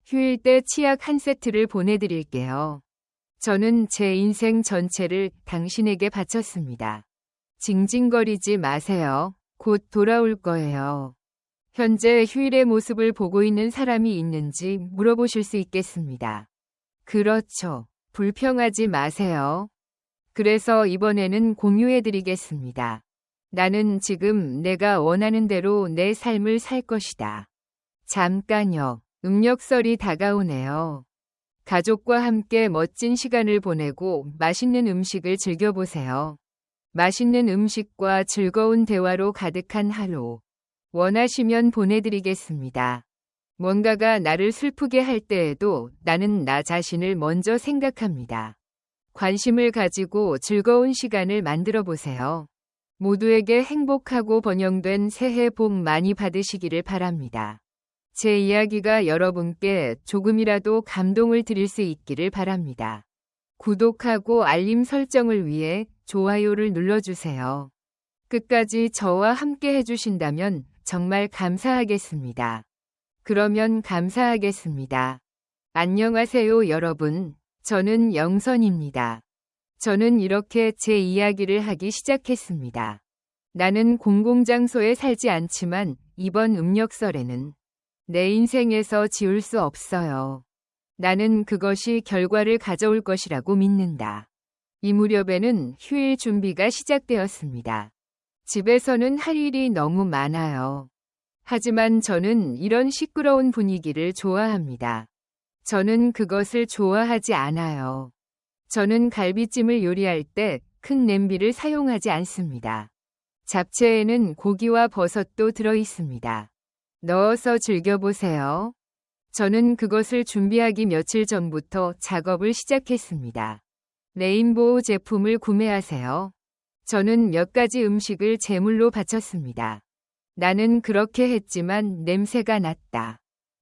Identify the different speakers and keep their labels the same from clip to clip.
Speaker 1: 휴일 때 치약 한 세트를 보내드릴게요. 저는 제 인생 전체를 당신에게 바쳤습니다. 징징거리지 마세요. 곧 돌아올 거예요. 현재 휴일의 모습을 보고 있는 사람이 있는지 물어보실 수 있겠습니다. 그렇죠. 불평하지 마세요. 그래서 이번에는 공유해드리겠습니다. 나는 지금 내가 원하는 대로 내 삶을 살 것이다. 잠깐요. 음력설이 다가오네요. 가족과 함께 멋진 시간을 보내고 맛있는 음식을 즐겨보세요. 맛있는 음식과 즐거운 대화로 가득한 하루. 원하시면 보내드리겠습니다. 뭔가가 나를 슬프게 할 때에도 나는 나 자신을 먼저 생각합니다. 관심을 가지고 즐거운 시간을 만들어 보세요. 모두에게 행복하고 번영된 새해 복 많이 받으시기를 바랍니다. 제 이야기가 여러분께 조금이라도 감동을 드릴 수 있기를 바랍니다. 구독하고 알림 설정을 위해 좋아요를 눌러주세요. 끝까지 저와 함께 해주신다면 정말 감사하겠습니다. 그러면 감사하겠습니다. 안녕하세요, 여러분. 저는 영선입니다. 저는 이렇게 제 이야기를 하기 시작했습니다. 나는 공공장소에 살지 않지만 이번 음력설에는 내 인생에서 지울 수 없어요. 나는 그것이 결과를 가져올 것이라고 믿는다. 이 무렵에는 휴일 준비가 시작되었습니다. 집에서는 할 일이 너무 많아요. 하지만 저는 이런 시끄러운 분위기를 좋아합니다. 저는 그것을 좋아하지 않아요. 저는 갈비찜을 요리할 때 큰 냄비를 사용하지 않습니다. 잡채에는 고기와 버섯도 들어 있습니다. 넣어서 즐겨보세요. 저는 그것을 준비하기 며칠 전부터 작업을 시작했습니다. 레인보우 제품을 구매하세요. 저는 몇 가지 음식을 제물로 바쳤습니다. 나는 그렇게 했지만 냄새가 났다.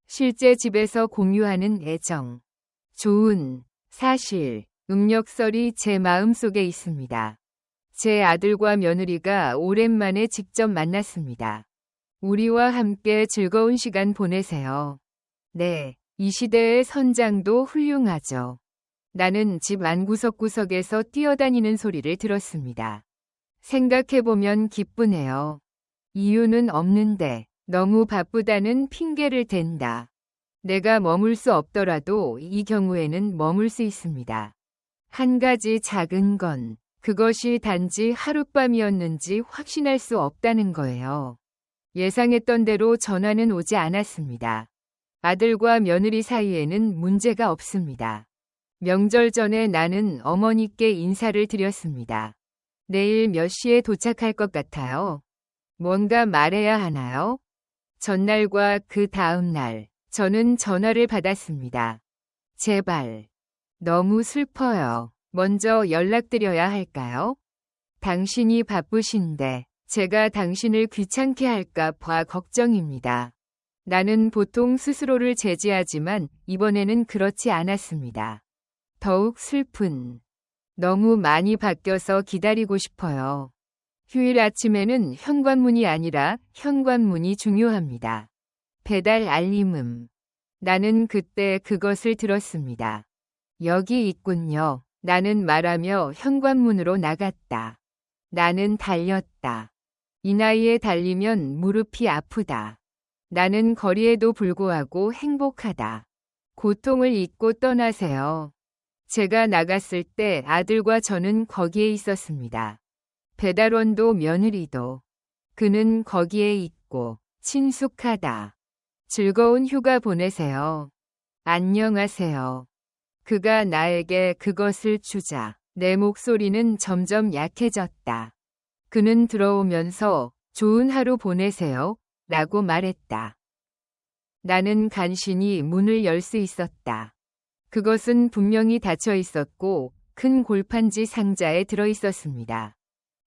Speaker 1: 실제 집에서 공유하는 애정. 좋은 사실, 음력설이 제 마음속에 있습니다. 제 아들과 며느리가 오랜만에 직접 만났습니다. 우리와 함께 즐거운 시간 보내세요. 네, 이 시대의 선장도 훌륭하죠. 나는 집 안 구석구석에서 뛰어다니는 소리를 들었습니다. 생각해보면 기쁘네요. 이유는 없는데 너무 바쁘다는 핑계를 댄다. 내가 머물 수 없더라도 이 경우에는 머물 수 있습니다. 한 가지 작은 건 그것이 단지 하룻밤이었는지 확신할 수 없다는 거예요. 예상했던 대로 전화는 오지 않았습니다. 아들과 며느리 사이에는 문제가 없습니다. 명절 전에 나는 어머니께 인사를 드렸습니다. 내일 몇 시에 도착할 것 같아요? 뭔가 말해야 하나요? 전날과 그 다음 날, 저는 전화를 받았습니다. 제발. 너무 슬퍼요. 먼저 연락드려야 할까요? 당신이 바쁘신데 제가 당신을 귀찮게 할까 봐 걱정입니다. 나는 보통 스스로를 제지하지만 이번에는 그렇지 않았습니다. 더욱 슬픈. 너무 많이 바뀌어서 기다리고 싶어요. 휴일 아침에는 현관문이 아니라 현관문이 중요합니다. 배달 알림음. 나는 그때 그것을 들었습니다. 여기 있군요. 나는 말하며 현관문으로 나갔다. 나는 달렸다. 이 나이에 달리면 무릎이 아프다. 나는 거리에도 불구하고 행복하다. 고통을 잊고 떠나세요. 제가 나갔을 때 아들과 저는 거기에 있었습니다. 배달원도 며느리도. 그는 거기에 있고 친숙하다. 즐거운 휴가 보내세요. 안녕하세요. 그가 나에게 그것을 주자 내 목소리는 점점 약해졌다. 그는 들어오면서 좋은 하루 보내세요 라고 말했다. 나는 간신히 문을 열 수 있었다. 그것은 분명히 닫혀 있었고 큰 골판지 상자에 들어 있었습니다.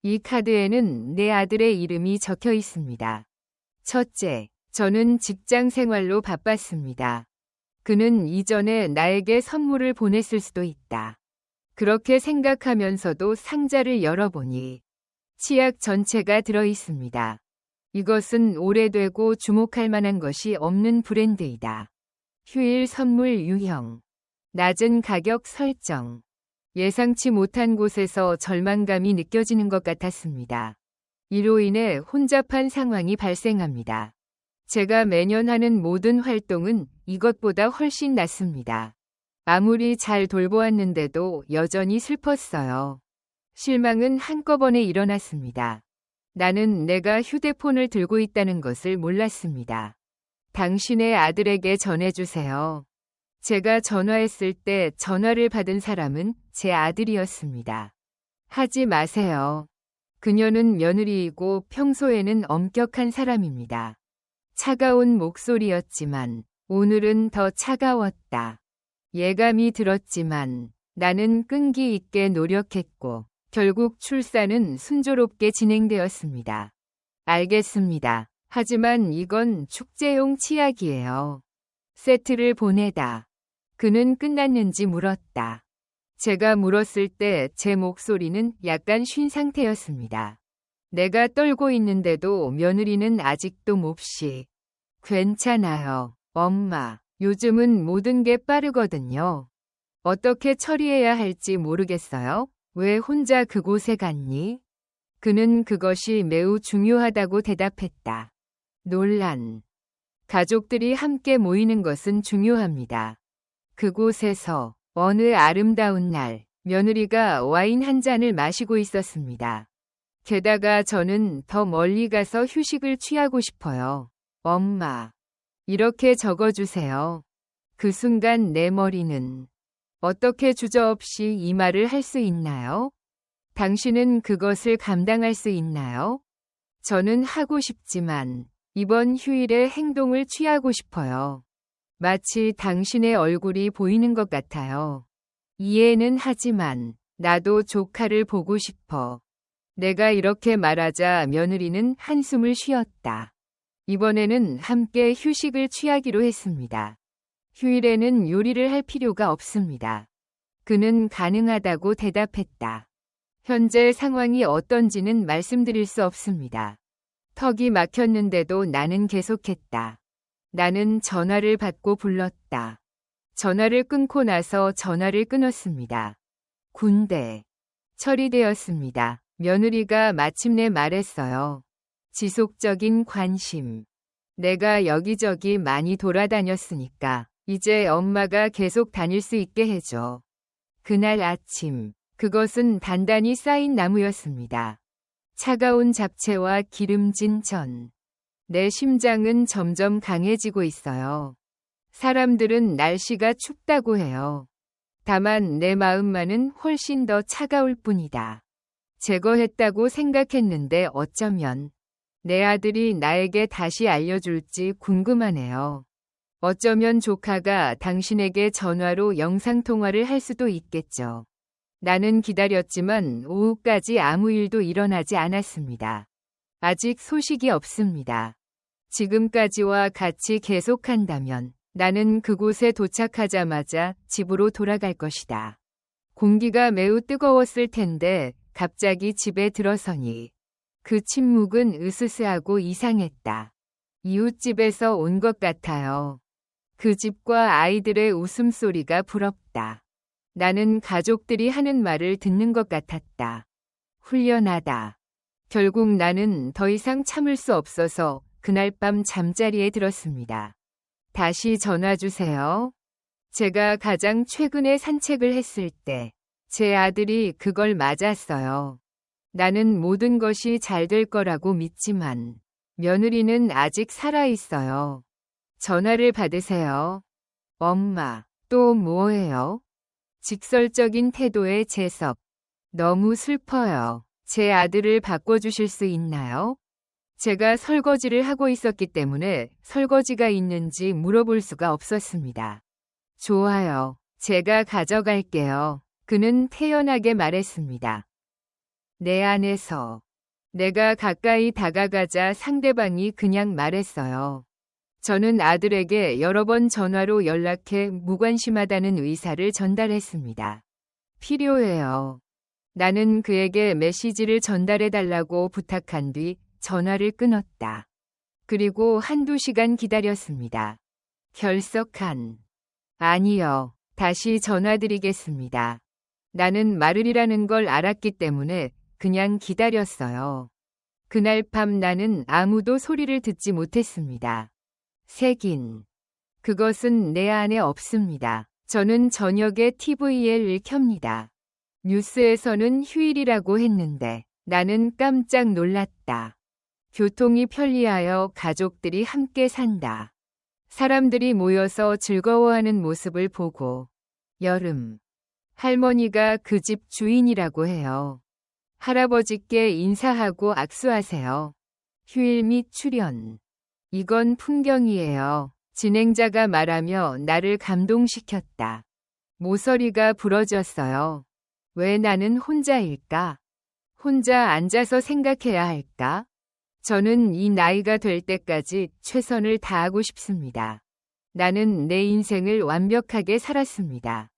Speaker 1: 이 카드에는 내 아들의 이름이 적혀 있습니다. 첫째, 저는 직장 생활로 바빴습니다. 그는 이전에 나에게 선물을 보냈을 수도 있다. 그렇게 생각하면서도 상자를 열어보니 치약 전체가 들어 있습니다. 이것은 오래되고 주목할 만한 것이 없는 브랜드이다. 휴일 선물 유형. 낮은 가격 설정. 예상치 못한 곳에서 절망감이 느껴지는 것 같았습니다. 이로 인해 혼잡한 상황이 발생합니다. 제가 매년 하는 모든 활동은 이것보다 훨씬 낫습니다. 아무리 잘 돌보았는데도 여전히 슬펐어요. 실망은 한꺼번에 일어났습니다. 나는 내가 휴대폰을 들고 있다는 것을 몰랐습니다. 당신의 아들에게 전해주세요. 제가 전화했을 때 전화를 받은 사람은 제 아들이었습니다. 하지 마세요. 그녀는 며느리이고 평소에는 엄격한 사람입니다. 차가운 목소리였지만 오늘은 더 차가웠다. 예감이 들었지만 나는 끈기 있게 노력했고 결국 출산은 순조롭게 진행되었습니다. 알겠습니다. 하지만 이건 축제용 치약이에요. 세트를 보내다. 그는 끝났는지 물었다. 제가 물었을 때 제 목소리는 약간 쉰 상태였습니다. 내가 떨고 있는데도 며느리는 아직도 몹시. 괜찮아요, 엄마. 요즘은 모든 게 빠르거든요. 어떻게 처리해야 할지 모르겠어요. 왜 혼자 그곳에 갔니? 그는 그것이 매우 중요하다고 대답했다. 논란. 가족들이 함께 모이는 것은 중요합니다. 그곳에서 어느 아름다운 날, 며느리가 와인 한 잔을 마시고 있었습니다. 게다가 저는 더 멀리 가서 휴식을 취하고 싶어요. 엄마. 이렇게 적어주세요. 그 순간 내 머리는 어떻게 주저없이 이 말을 할 수 있나요? 당신은 그것을 감당할 수 있나요? 저는 하고 싶지만 이번 휴일에 행동을 취하고 싶어요. 마치 당신의 얼굴이 보이는 것 같아요. 이해는 하지만 나도 조카를 보고 싶어. 내가 이렇게 말하자 며느리는 한숨을 쉬었다. 이번에는 함께 휴식을 취하기로 했습니다. 휴일에는 요리를 할 필요가 없습니다. 그는 가능하다고 대답했다. 현재 상황이 어떤지는 말씀드릴 수 없습니다. 턱이 막혔는데도 나는 계속했다. 나는 전화를 받고 불렀다. 전화를 끊고 나서 전화를 끊었습니다. 군대. 처리되었습니다. 며느리가 마침내 말했어요. 지속적인 관심. 내가 여기저기 많이 돌아다녔으니까 이제 엄마가 계속 다닐 수 있게 해줘. 그날 아침, 그것은 단단히 쌓인 나무였습니다. 차가운 잡채와 기름진 전. 내 심장은 점점 강해지고 있어요. 사람들은 날씨가 춥다고 해요. 다만 내 마음만은 훨씬 더 차가울 뿐이다. 제거했다고 생각했는데 어쩌면 내 아들이 나에게 다시 알려줄지 궁금하네요. 어쩌면 조카가 당신에게 전화로 영상통화를 할 수도 있겠죠. 나는 기다렸지만 오후까지 아무 일도 일어나지 않았습니다. 아직 소식이 없습니다. 지금까지와 같이 계속한다면 나는 그곳에 도착하자마자 집으로 돌아갈 것이다. 공기가 매우 뜨거웠을 텐데 갑자기 집에 들어서니 그 침묵은 으스스하고 이상했다. 이웃집에서 온 것 같아요. 그 집과 아이들의 웃음소리가 부럽다. 나는 가족들이 하는 말을 듣는 것 같았다. 훈련하다. 결국 나는 더 이상 참을 수 없어서 그날 밤 잠자리에 들었습니다. 다시 전화 주세요. 제가 가장 최근에 산책을 했을 때 제 아들이 그걸 맞았어요. 나는 모든 것이 잘 될 거라고 믿지만 며느리는 아직 살아 있어요. 전화를 받으세요. 엄마, 또 뭐예요? 직설적인 태도의 재석. 너무 슬퍼요. 제 아들을 바꿔주실 수 있나요? 제가 설거지를 하고 있었기 때문에 설거지가 있는지 물어볼 수가 없었습니다. 좋아요. 제가 가져갈게요. 그는 태연하게 말했습니다. 내 안에서. 내가 가까이 다가가자 상대방이 그냥 말했어요. 저는 아들에게 여러 번 전화로 연락해 무관심하다는 의사를 전달했습니다. 필요해요. 나는 그에게 메시지를 전달해달라고 부탁한 뒤 전화를 끊었다. 그리고 한두 시간 기다렸습니다. 결석한. 아니요. 다시 전화드리겠습니다. 나는 말을이라는 걸 알았기 때문에 그냥 기다렸어요. 그날 밤 나는 아무도 소리를 듣지 못했습니다. 색인. 그것은 내 안에 없습니다. 저는 저녁에 TV를 켭니다. 뉴스에서는 휴일이라고 했는데 나는 깜짝 놀랐다. 교통이 편리하여 가족들이 함께 산다. 사람들이 모여서 즐거워하는 모습을 보고 여름. 할머니가 그 집 주인이라고 해요. 할아버지께 인사하고 악수하세요. 휴일 및 출연. 이건 풍경이에요. 진행자가 말하며 나를 감동시켰다. 모서리가 부러졌어요. 왜 나는 혼자일까? 혼자 앉아서 생각해야 할까? 저는 이 나이가 될 때까지 최선을 다하고 싶습니다. 나는 내 인생을 완벽하게 살았습니다.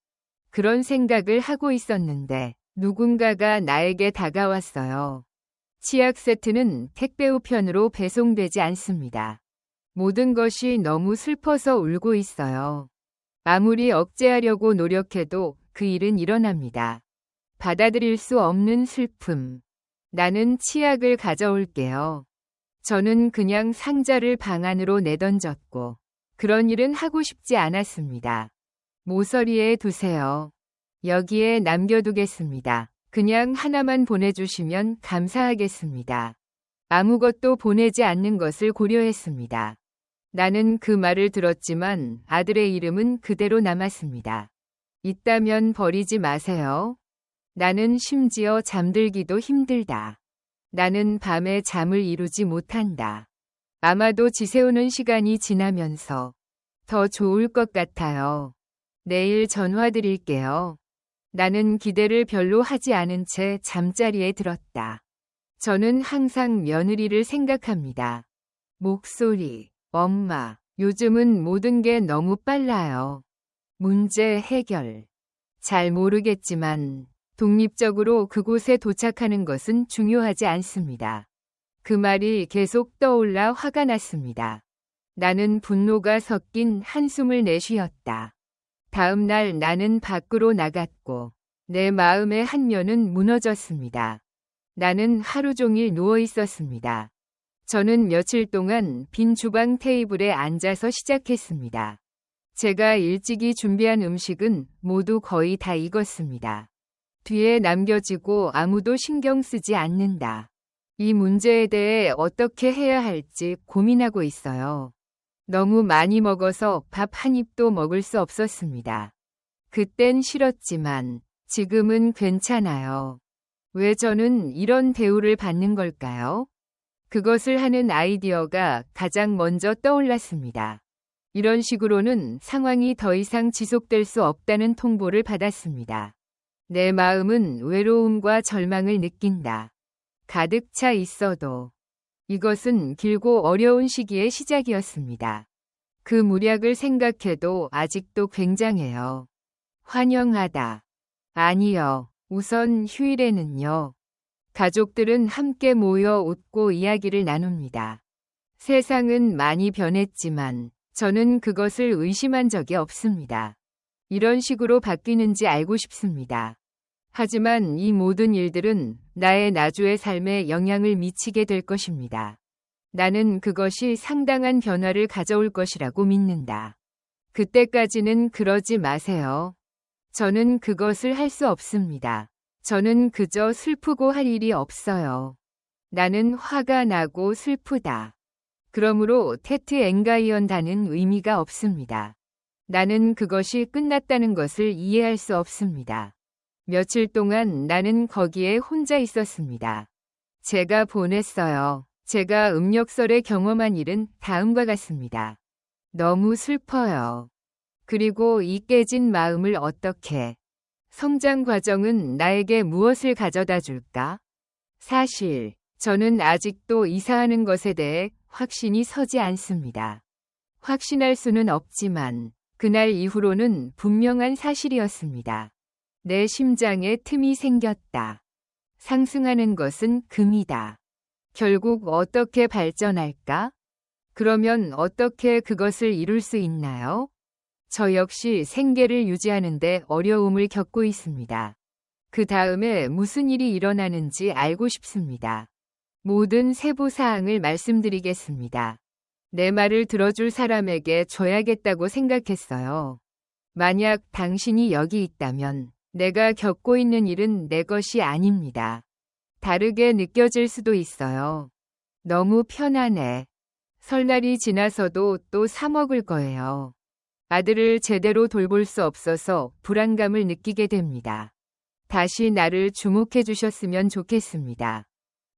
Speaker 1: 그런 생각을 하고 있었는데 누군가가 나에게 다가왔어요. 치약 세트는 택배 우편으로 배송되지 않습니다. 모든 것이 너무 슬퍼서 울고 있어요. 아무리 억제하려고 노력해도 그 일은 일어납니다. 받아들일 수 없는 슬픔. 나는 치약을 가져올게요. 저는 그냥 상자를 방 안으로 내던졌고 그런 일은 하고 싶지 않았습니다. 모서리에 두세요. 여기에 남겨두겠습니다. 그냥 하나만 보내주시면 감사하겠습니다. 아무것도 보내지 않는 것을 고려했습니다. 나는 그 말을 들었지만 아들의 이름은 그대로 남았습니다. 있다면 버리지 마세요. 나는 심지어 잠들기도 힘들다. 나는 밤에 잠을 이루지 못한다. 아마도 지새우는 시간이 지나면서 더 좋을 것 같아요. 내일 전화드릴게요. 나는 기대를 별로 하지 않은 채 잠자리에 들었다. 저는 항상 며느리를 생각합니다. 목소리, 엄마, 요즘은 모든 게 너무 빨라요. 문제 해결. 잘 모르겠지만 독립적으로 그곳에 도착하는 것은 중요하지 않습니다. 그 말이 계속 떠올라 화가 났습니다. 나는 분노가 섞인 한숨을 내쉬었다. 다음 날 나는 밖으로 나갔고 내 마음의 한 면은 무너졌습니다. 나는 하루 종일 누워 있었습니다. 저는 며칠 동안 빈 주방 테이블에 앉아서 시작했습니다. 제가 일찍이 준비한 음식은 모두 거의 다 익었습니다. 뒤에 남겨지고 아무도 신경 쓰지 않는다. 이 문제에 대해 어떻게 해야 할지 고민하고 있어요. 너무 많이 먹어서 밥 한 입도 먹을 수 없었습니다. 그땐 싫었지만 지금은 괜찮아요. 왜 저는 이런 대우를 받는 걸까요? 그것을 하는 아이디어가 가장 먼저 떠올랐습니다. 이런 식으로는 상황이 더 이상 지속될 수 없다는 통보를 받았습니다. 내 마음은 외로움과 절망을 느낀다. 가득 차 있어도. 이것은 길고 어려운 시기의 시작이었습니다. 그 무략을 생각해도 아직도 굉장해요. 환영하다. 아니요. 우선 휴일에는요. 가족들은 함께 모여 웃고 이야기를 나눕니다. 세상은 많이 변했지만 저는 그것을 의심한 적이 없습니다. 이런 식으로 바뀌는지 알고 싶습니다. 하지만 이 모든 일들은 나의 나주의 삶에 영향을 미치게 될 것입니다. 나는 그것이 상당한 변화를 가져올 것이라고 믿는다. 그때까지는 그러지 마세요. 저는 그것을 할 수 없습니다. 저는 그저 슬프고 할 일이 없어요. 나는 화가 나고 슬프다. 그러므로 테트 앵가이언다는 의미가 없습니다. 나는 그것이 끝났다는 것을 이해할 수 없습니다. 며칠 동안 나는 거기에 혼자 있었습니다. 제가 보냈어요. 제가 음력설에 경험한 일은 다음과 같습니다. 너무 슬퍼요. 그리고 이 깨진 마음을 어떻게? 성장 과정은 나에게 무엇을 가져다 줄까? 사실, 저는 아직도 이사하는 것에 대해 확신이 서지 않습니다. 확신할 수는 없지만, 그날 이후로는 분명한 사실이었습니다. 내 심장에 틈이 생겼다. 상승하는 것은 금이다. 결국 어떻게 발전할까? 그러면 어떻게 그것을 이룰 수 있나요? 저 역시 생계를 유지하는데 어려움을 겪고 있습니다. 그 다음에 무슨 일이 일어나는지 알고 싶습니다. 모든 세부 사항을 말씀드리겠습니다. 내 말을 들어줄 사람에게 줘야겠다고 생각했어요. 만약 당신이 여기 있다면 내가 겪고 있는 일은 내 것이 아닙니다. 다르게 느껴질 수도 있어요. 너무 편안해. 설날이 지나서도 또 사 먹을 거예요. 아들을 제대로 돌볼 수 없어서 불안감을 느끼게 됩니다. 다시 나를 주목해 주셨으면 좋겠습니다.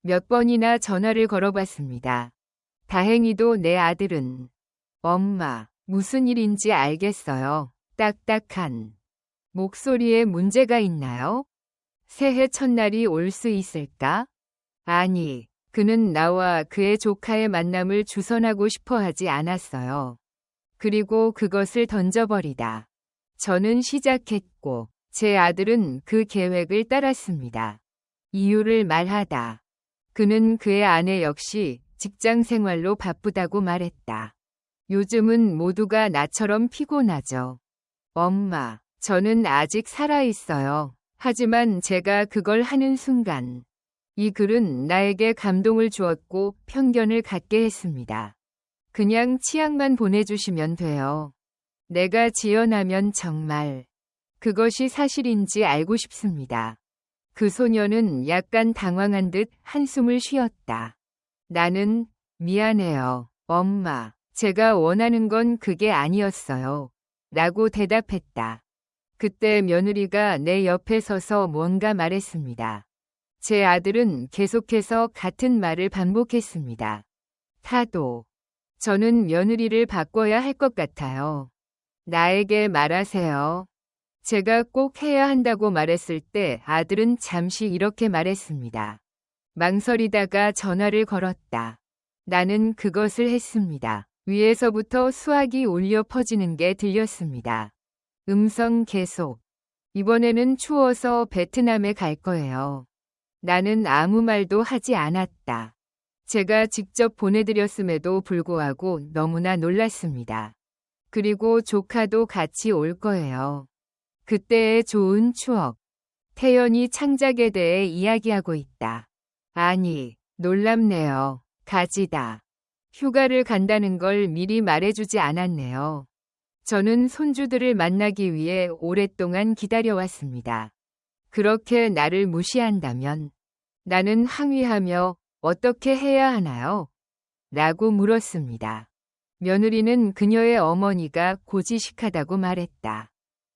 Speaker 1: 몇 번이나 전화를 걸어봤습니다. 다행히도 내 아들은 엄마, 무슨 일인지 알겠어요. 딱딱한 목소리에 문제가 있나요? 새해 첫날이 올 수 있을까? 아니, 그는 나와 그의 조카의 만남을 주선하고 싶어 하지 않았어요. 그리고 그것을 던져버리다. 저는 시작했고, 제 아들은 그 계획을 따랐습니다. 이유를 말하다. 그는 그의 아내 역시 직장 생활로 바쁘다고 말했다. 요즘은 모두가 나처럼 피곤하죠. 엄마, 저는 아직 살아있어요. 하지만 제가 그걸 하는 순간, 이 글은 나에게 감동을 주었고 편견을 갖게 했습니다. 그냥 치약만 보내주시면 돼요. 내가 지연하면 정말 그것이 사실인지 알고 싶습니다. 그 소녀는 약간 당황한 듯 한숨을 쉬었다. 나는 미안해요, 엄마. 제가 원하는 건 그게 아니었어요. 라고 대답했다. 그때 며느리가 내 옆에 서서 뭔가 말했습니다. 제 아들은 계속해서 같은 말을 반복했습니다. 타도. 저는 며느리를 바꿔야 할 것 같아요. 나에게 말하세요. 제가 꼭 해야 한다고 말했을 때 아들은 잠시 이렇게 말했습니다. 망설이다가 전화를 걸었다. 나는 그것을 했습니다. 위에서부터 수화기 울려 퍼지는 게 들렸습니다. 음성 계속. 이번에는 추워서 베트남에 갈 거예요. 나는 아무 말도 하지 않았다. 제가 직접 보내드렸음에도 불구하고 너무나 놀랐습니다. 그리고 조카도 같이 올 거예요. 그때의 좋은 추억. 태연이 창작에 대해 이야기하고 있다. 아니, 놀랍네요. 가지다. 휴가를 간다는 걸 미리 말해주지 않았네요. 저는 손주들을 만나기 위해 오랫동안 기다려왔습니다. 그렇게 나를 무시한다면 나는 항의하며 어떻게 해야 하나요? 라고 물었습니다. 며느리는 그녀의 어머니가 고지식하다고 말했다.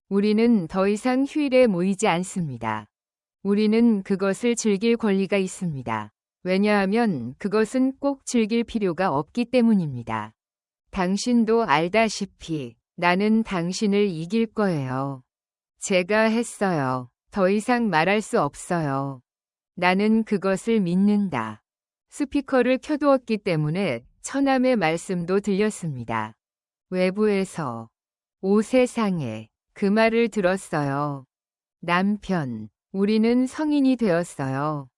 Speaker 1: 우리는 더 이상 휴일에 모이지 않습니다. 우리는 그것을 즐길 권리가 있습니다. 왜냐하면 그것은 꼭 즐길 필요가 없기 때문입니다. 당신도 알다시피 나는 당신을 이길 거예요. 제가 했어요. 더 이상 말할 수 없어요. 나는 그것을 믿는다. 스피커를 켜두었기 때문에 처남의 말씀도 들렸습니다. 외부에서 오 세상에 그 말을 들었어요. 남편, 우리는 성인이 되었어요.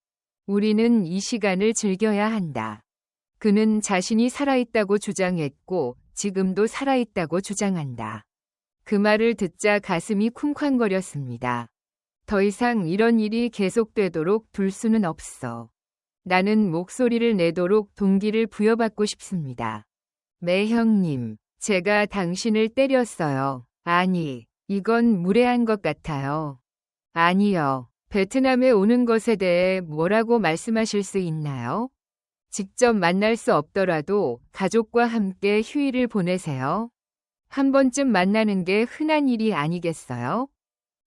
Speaker 1: 우리는 이 시간을 즐겨야 한다. 그는 자신이 살아있다고 주장했고 지금도 살아있다고 주장한다. 그 말을 듣자 가슴이 쿵쾅거렸습니다. 더 이상 이런 일이 계속되도록 둘 수는 없어. 나는 목소리를 내도록 동기를 부여받고 싶습니다. 매형님, 제가 당신을 때렸어요. 아니, 이건 무례한 것 같아요. 아니요. 베트남에 오는 것에 대해 뭐라고 말씀하실 수 있나요? 직접 만날 수 없더라도 가족과 함께 휴일을 보내세요. 한 번쯤 만나는 게 흔한 일이 아니겠어요?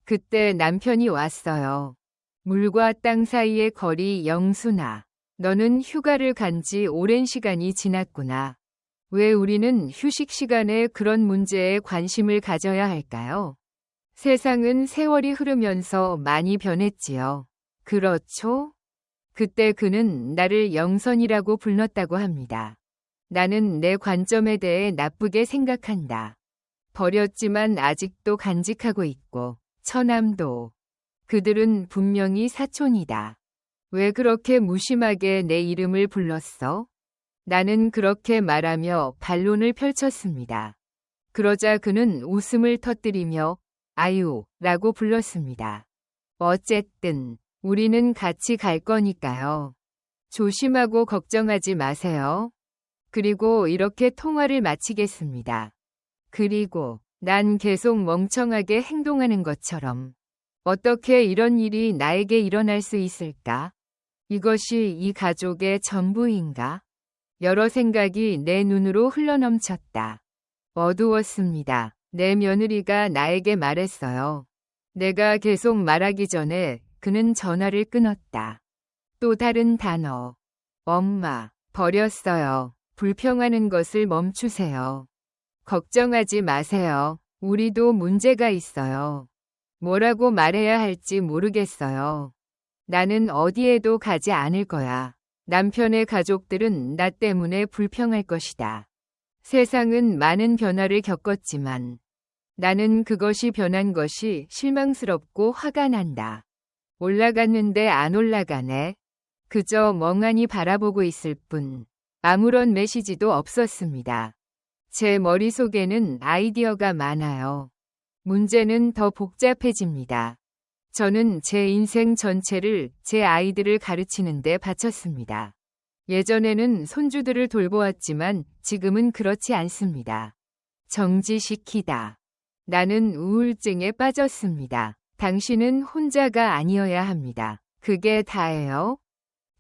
Speaker 1: 그때 남편이 왔어요. 물과 땅 사이의 거리 영순아. 너는 휴가를 간 지 오랜 시간이 지났구나. 왜 우리는 휴식 시간에 그런 문제에 관심을 가져야 할까요? 세상은 세월이 흐르면서 많이 변했지요. 그렇죠? 그때 그는 나를 영선이라고 불렀다고 합니다. 나는 내 관점에 대해 나쁘게 생각한다. 버렸지만 아직도 간직하고 있고, 처남도. 그들은 분명히 사촌이다. 왜 그렇게 무심하게 내 이름을 불렀어? 나는 그렇게 말하며 반론을 펼쳤습니다. 그러자 그는 웃음을 터뜨리며 아유 라고 불렀습니다. 어쨌든 우리는 같이 갈 거니까요. 조심하고 걱정하지 마세요. 그리고 이렇게 통화를 마치겠습니다. 그리고 난 계속 멍청하게 행동하는 것처럼 어떻게 이런 일이 나에게 일어날 수 있을까? 이것이 이 가족의 전부인가? 여러 생각이 내 눈으로 흘러넘쳤다. 어두웠습니다. 내 며느리가 나에게 말했어요. 내가 계속 말하기 전에 그는 전화를 끊었다. 또 다른 단어. 엄마, 버렸어요. 불평하는 것을 멈추세요. 걱정하지 마세요. 우리도 문제가 있어요. 뭐라고 말해야 할지 모르겠어요. 나는 어디에도 가지 않을 거야. 남편의 가족들은 나 때문에 불평할 것이다. 세상은 많은 변화를 겪었지만 나는 그것이 변한 것이 실망스럽고 화가 난다. 올라갔는데 안 올라가네. 그저 멍하니 바라보고 있을 뿐 아무런 메시지도 없었습니다. 제 머릿속에는 아이디어가 많아요. 문제는 더 복잡해집니다. 저는 제 인생 전체를 제 아이들을 가르치는 데 바쳤습니다. 예전에는 손주들을 돌보았지만 지금은 그렇지 않습니다. 정지시키다. 나는 우울증에 빠졌습니다. 당신은 혼자가 아니어야 합니다. 그게 다예요?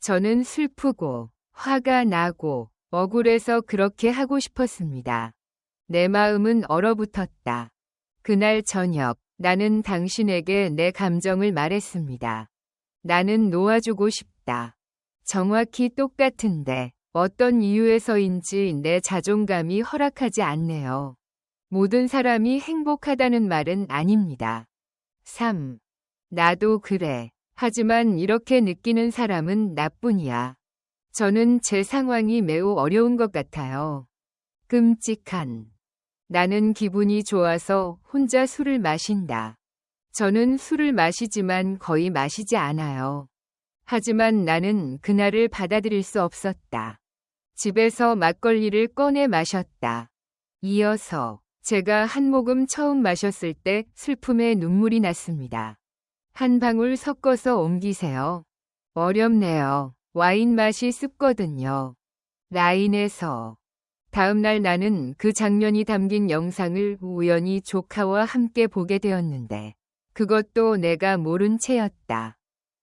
Speaker 1: 저는 슬프고 화가 나고 억울해서 그렇게 하고 싶었습니다. 내 마음은 얼어붙었다. 그날 저녁 나는 당신에게 내 감정을 말했습니다. 나는 놓아주고 싶다. 정확히 똑같은데 어떤 이유에서인지 내 자존감이 허락하지 않네요. 모든 사람이 행복하다는 말은 아닙니다. 3. 나도 그래. 하지만 이렇게 느끼는 사람은 나뿐이야. 저는 제 상황이 매우 어려운 것 같아요. 끔찍한. 나는 기분이 좋아서 혼자 술을 마신다. 저는 술을 마시지만 거의 마시지 않아요. 하지만 나는 그날을 받아들일 수 없었다. 집에서 막걸리를 꺼내 마셨다. 이어서 제가 한 모금 처음 마셨을 때 슬픔에 눈물이 났습니다. 한 방울 섞어서 옮기세요. 어렵네요. 와인 맛이 습거든요. 라인에서. 다음날 나는 그 장면이 담긴 영상을 우연히 조카와 함께 보게 되었는데 그것도 내가 모른 채였다.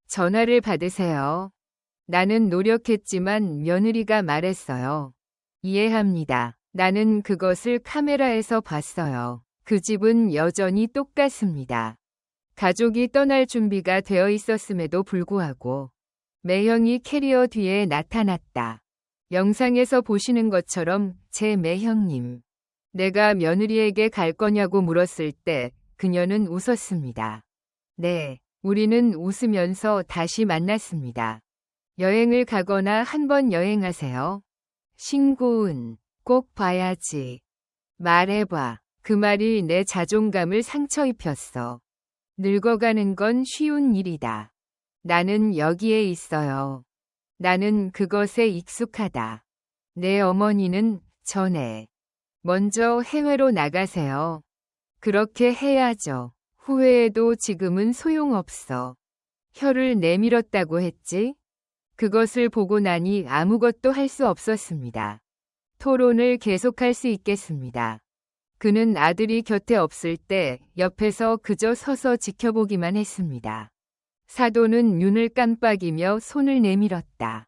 Speaker 1: 전화를 받으세요. 나는 노력했지만 며느리가 말했어요. 이해합니다. 나는 그것을 카메라에서 봤어요. 그 집은 여전히 똑같습니다. 가족이 떠날 준비가 되어 있었음에도 불구하고 매형이 캐리어 뒤에 나타났다. 영상에서 보시는 것처럼 제 매형님. 내가 며느리에게 갈 거냐고 물었을 때 그녀는 웃었습니다. 네, 우리는 웃으면서 다시 만났습니다. 여행을 가거나 한번 여행하세요. 신고은, 꼭 봐야지. 말해봐. 그 말이 내 자존감을 상처 입혔어. 늙어가는 건 쉬운 일이다. 나는 여기에 있어요. 나는 그것에 익숙하다. 내 어머니는 전에 먼저 해외로 나가세요. 그렇게 해야죠. 후회해도 지금은 소용없어. 혀를 내밀었다고 했지? 그것을 보고 나니 아무것도 할 수 없었습니다. 토론을 계속할 수 있겠습니다. 그는 아들이 곁에 없을 때 옆에서 그저 서서 지켜보기만 했습니다. 사도는 눈을 깜빡이며 손을 내밀었다.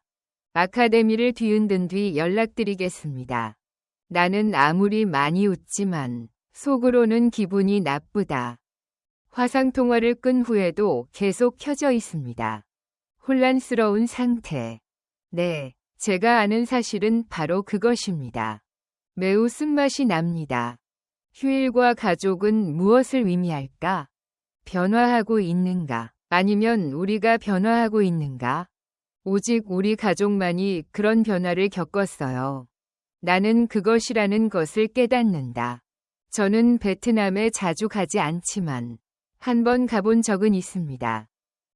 Speaker 1: 아카데미를 뒤흔든 뒤 연락드리겠습니다. 나는 아무리 많이 웃지만 속으로는 기분이 나쁘다. 화상통화를 끈 후에도 계속 켜져 있습니다. 혼란스러운 상태. 네, 제가 아는 사실은 바로 그것입니다. 매우 쓴맛이 납니다. 휴일과 가족은 무엇을 의미할까? 변화하고 있는가? 아니면 우리가 변화하고 있는가? 오직 우리 가족만이 그런 변화를 겪었어요. 나는 그것이라는 것을 깨닫는다. 저는 베트남에 자주 가지 않지만 한 번 가본 적은 있습니다.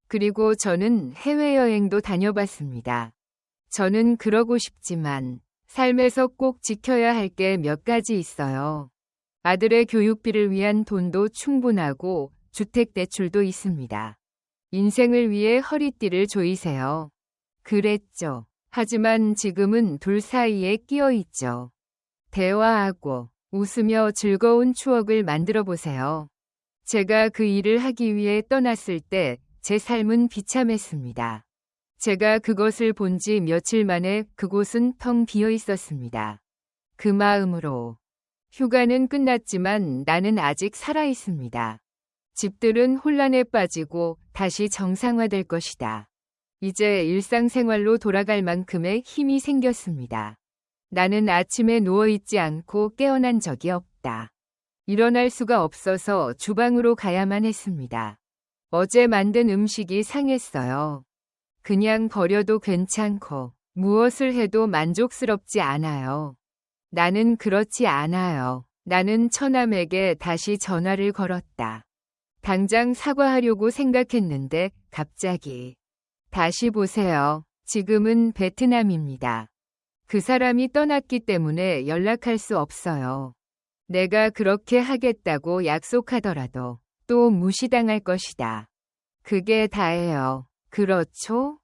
Speaker 1: 그리고 저는 해외여행도 다녀봤습니다. 저는 그러고 싶지만 삶에서 꼭 지켜야 할 게 몇 가지 있어요. 아들의 교육비를 위한 돈도 충분하고 주택대출도 있습니다. 인생을 위해 허리띠를 조이세요. 그랬죠. 하지만 지금은 둘 사이에 끼어 있죠. 대화하고 웃으며 즐거운 추억을 만들어 보세요. 제가 그 일을 하기 위해 떠났을 때 제 삶은 비참했습니다. 제가 그것을 본 지 며칠 만에 그곳은 텅 비어 있었습니다. 그 마음으로 휴가는 끝났지만 나는 아직 살아 있습니다. 집들은 혼란에 빠지고 다시 정상화될 것이다. 이제 일상생활로 돌아갈 만큼의 힘이 생겼습니다. 나는 아침에 누워있지 않고 깨어난 적이 없다. 일어날 수가 없어서 주방으로 가야만 했습니다. 어제 만든 음식이 상했어요. 그냥 버려도 괜찮고 무엇을 해도 만족스럽지 않아요. 나는 그렇지 않아요. 나는 처남에게 다시 전화를 걸었다. 당장 사과하려고 생각했는데 갑자기 다시 보세요. 지금은 베트남입니다. 그 사람이 떠났기 때문에 연락할 수 없어요. 내가 그렇게 하겠다고 약속하더라도 또 무시당할 것이다. 그게 다예요. 그렇죠?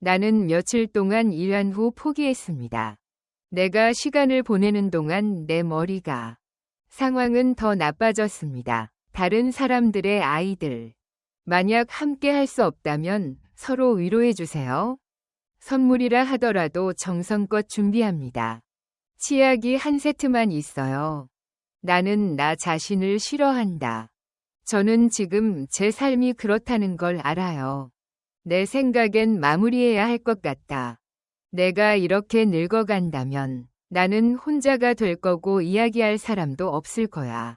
Speaker 1: 나는 며칠 동안 일한 후 포기했습니다. 내가 시간을 보내는 동안 내 머리가 상황은 더 나빠졌습니다. 다른 사람들의 아이들. 만약 함께 할 수 없다면 서로 위로해 주세요. 선물이라 하더라도 정성껏 준비합니다. 치약이 한 세트만 있어요. 나는 나 자신을 싫어한다. 저는 지금 제 삶이 그렇다는 걸 알아요. 내 생각엔 마무리해야 할 것 같다. 내가 이렇게 늙어간다면 나는 혼자가 될 거고 이야기할 사람도 없을 거야.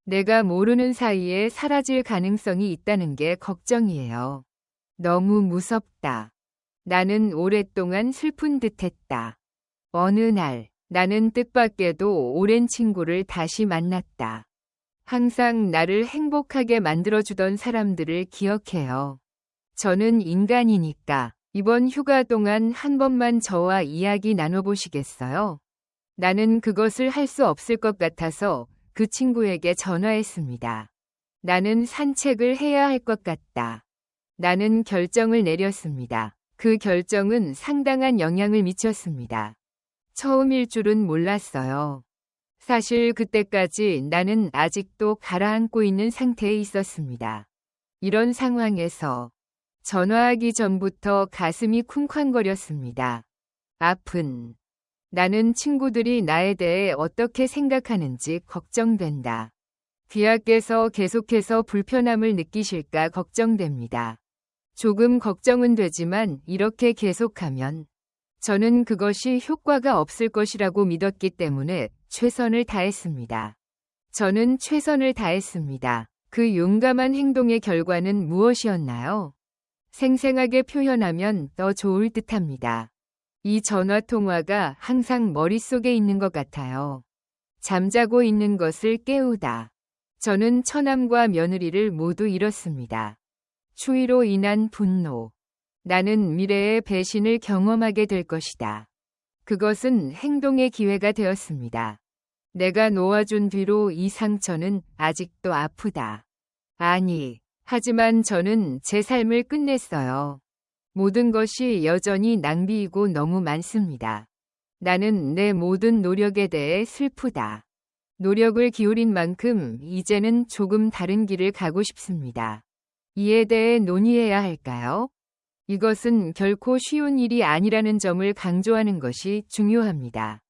Speaker 1: 내가 모르는 사이에 사라질 가능성이 있다는 게 걱정이에요. 너무 무섭다. 나는 오랫동안 슬픈 듯했다. 어느 날 나는 뜻밖에도 오랜 친구를 다시 만났다. 항상 나를 행복하게 만들어주던 사람들을 기억해요. 저는 인간이니까 이번 휴가 동안 한 번만 저와 이야기 나눠보시겠어요? 나는 그것을 할 수 없을 것 같아서 그 친구에게 전화했습니다. 나는 산책을 해야 할 것 같다. 나는 결정을 내렸습니다. 그 결정은 상당한 영향을 미쳤습니다. 처음일 줄은 몰랐어요. 사실 그때까지 나는 아직도 가라앉고 있는 상태에 있었습니다. 이런 상황에서 전화하기 전부터 가슴이 쿵쾅거렸습니다. 아픈. 나는 친구들이 나에 대해 어떻게 생각하는지 걱정된다. 귀하께서 계속해서 불편함을 느끼실까 걱정됩니다. 조금 걱정은 되지만 이렇게 계속하면 저는 그것이 효과가 없을 것이라고 믿었기 때문에 최선을 다했습니다. 저는 최선을 다했습니다. 그 용감한 행동의 결과는 무엇이었나요? 생생하게 표현하면 더 좋을 듯합니다. 이 전화 통화가 항상 머릿속에 있는 것 같아요. 잠자고 있는 것을 깨우다. 저는 처남과 며느리를 모두 잃었습니다. 추위로 인한 분노. 나는 미래의 배신을 경험하게 될 것이다. 그것은 행동의 기회가 되었습니다. 내가 놓아준 뒤로 이 상처는 아직도 아프다. 아니, 하지만 저는 제 삶을 끝냈어요. 모든 것이 여전히 낭비이고 너무 많습니다. 나는 내 모든 노력에 대해 슬프다. 노력을 기울인 만큼 이제는 조금 다른 길을 가고 싶습니다. 이에 대해 논의해야 할까요? 이것은 결코 쉬운 일이 아니라는 점을 강조하는 것이 중요합니다.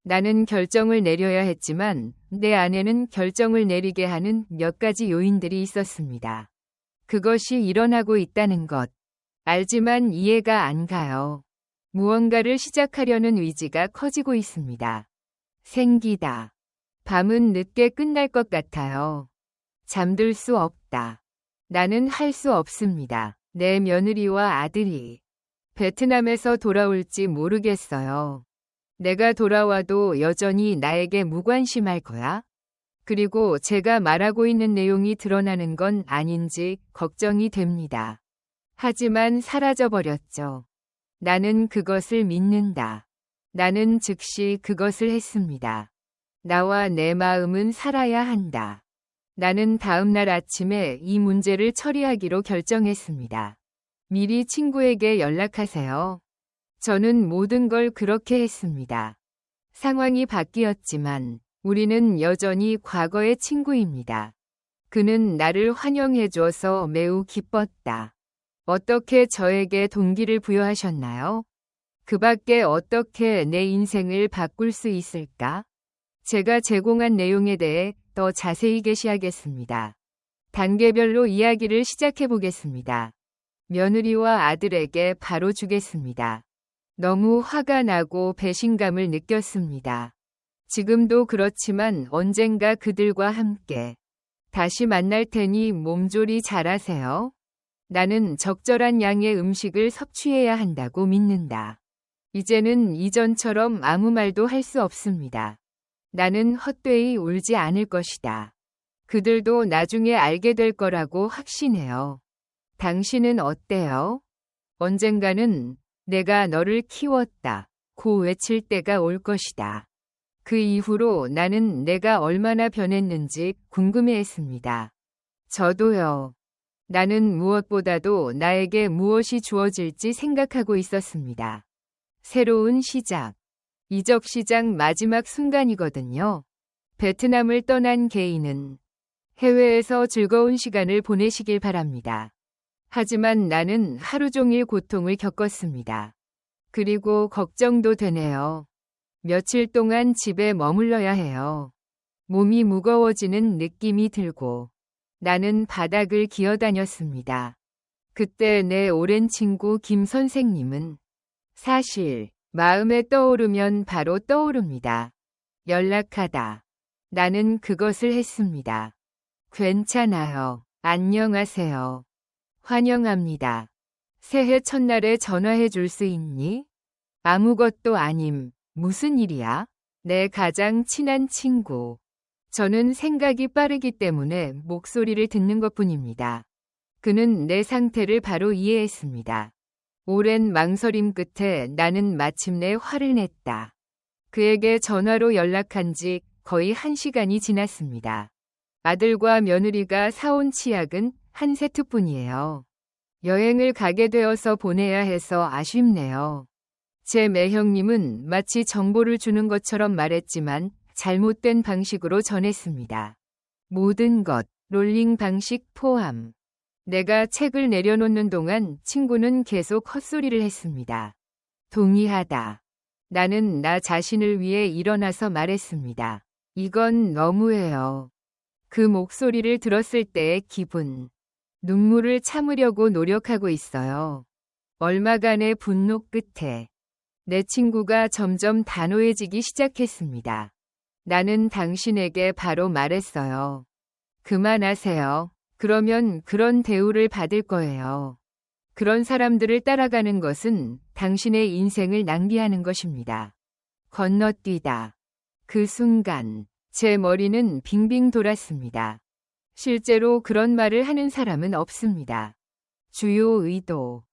Speaker 1: 나는 결정을 내려야 했지만 내 안에는 결정을 내리게 하는 몇 가지 요인들이 있었습니다. 그것이 일어나고 있다는 것. 알지만 이해가 안 가요. 무언가를 시작하려는 의지가 커지고 있습니다. 생기다. 밤은 늦게 끝날 것 같아요. 잠들 수 없다. 나는 할 수 없습니다. 내 며느리와 아들이 베트남에서 돌아올지 모르겠어요. 내가 돌아와도 여전히 나에게 무관심할 거야? 그리고 제가 말하고 있는 내용이 드러나는 건 아닌지 걱정이 됩니다. 하지만 사라져버렸죠. 나는 그것을 믿는다. 나는 즉시 그것을 했습니다. 나와 내 마음은 살아야 한다. 나는 다음 날 아침에 이 문제를 처리하기로 결정했습니다. 미리 친구에게 연락하세요. 저는 모든 걸 그렇게 했습니다. 상황이 바뀌었지만 우리는 여전히 과거의 친구입니다. 그는 나를 환영해줘서 매우 기뻤다. 어떻게 저에게 동기를 부여하셨나요? 그 밖에 어떻게 내 인생을 바꿀 수 있을까? 제가 제공한 내용에 대해 더 자세히 게시하겠습니다. 단계별로 이야기를 시작해 보겠습니다. 며느리와 아들에게 바로 주겠습니다. 너무 화가 나고 배신감을 느꼈습니다. 지금도 그렇지만 언젠가 그들과 함께 다시 만날 테니 몸조리 잘하세요. 나는 적절한 양의 음식을 섭취해야 한다고 믿는다. 이제는 이전처럼 아무 말도 할 수 없습니다. 나는 헛되이 울지 않을 것이다. 그들도 나중에 알게 될 거라고 확신해요. 당신은 어때요? 언젠가는 내가 너를 키웠다 고 외칠 때가 올 것이다. 그 이후로 나는 내가 얼마나 변했는지 궁금해했습니다. 저도요. 나는 무엇보다도 나에게 무엇이 주어질지 생각하고 있었습니다. 새로운 시작. 이적 시작 마지막 순간이거든요. 베트남을 떠난 개인은 해외에서 즐거운 시간을 보내시길 바랍니다. 하지만 나는 하루 종일 고통을 겪었습니다. 그리고 걱정도 되네요. 며칠 동안 집에 머물러야 해요. 몸이 무거워지는 느낌이 들고 나는 바닥을 기어다녔습니다. 그때 내 오랜 친구 김 선생님은 사실 마음에 떠오르면 바로 떠오릅니다. 연락하다. 나는 그것을 했습니다. 괜찮아요. 안녕하세요. 환영합니다. 새해 첫날에 전화해 줄 수 있니? 아무것도 아님. 무슨 일이야? 내 가장 친한 친구. 저는 생각이 빠르기 때문에 목소리를 듣는 것뿐입니다. 그는 내 상태를 바로 이해했습니다. 오랜 망설임 끝에 나는 마침내 화를 냈다. 그에게 전화로 연락한 지 거의 1시간이 지났습니다. 아들과 며느리가 사온 치약은 한 세트뿐이에요. 여행을 가게 되어서 보내야 해서 아쉽네요. 제 매형님은 마치 정보를 주는 것처럼 말했지만 잘못된 방식으로 전했습니다. 모든 것, 롤링 방식 포함. 내가 책을 내려놓는 동안 친구는 계속 헛소리를 했습니다. 동의하다. 나는 나 자신을 위해 일어나서 말했습니다. 이건 너무해요. 그 목소리를 들었을 때의 기분. 눈물을 참으려고 노력하고 있어요. 얼마간의 분노 끝에 내 친구가 점점 단호해지기 시작했습니다. 나는 당신에게 바로 말했어요. 그만하세요. 그러면 그런 대우를 받을 거예요. 그런 사람들을 따라가는 것은 당신의 인생을 낭비하는 것입니다. 건너뛰다. 그 순간 제 머리는 빙빙 돌았습니다. 실제로 그런 말을 하는 사람은 없습니다. 주요 의도.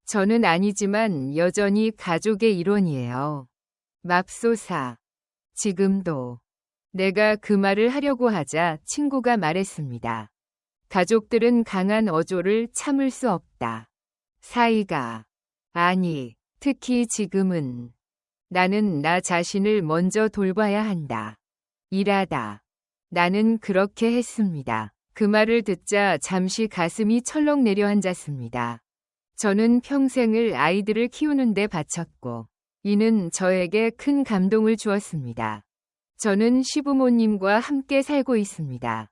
Speaker 1: 저는 아니지만 여전히 가족의 일원이에요. 맙소사. 지금도. 내가 그 말을 하려고 하자 친구가 말했습니다. 가족들은 강한 어조를 참을 수 없다. 사이가. 아니, 특히 지금은. 나는 나 자신을 먼저 돌봐야 한다. 일하다. 나는 그렇게 했습니다. 그 말을 듣자 잠시 가슴이 철렁 내려앉았습니다. 저는 평생을 아이들을 키우는 데 바쳤고, 이는 저에게 큰 감동을 주었습니다. 저는 시부모님과 함께 살고 있습니다.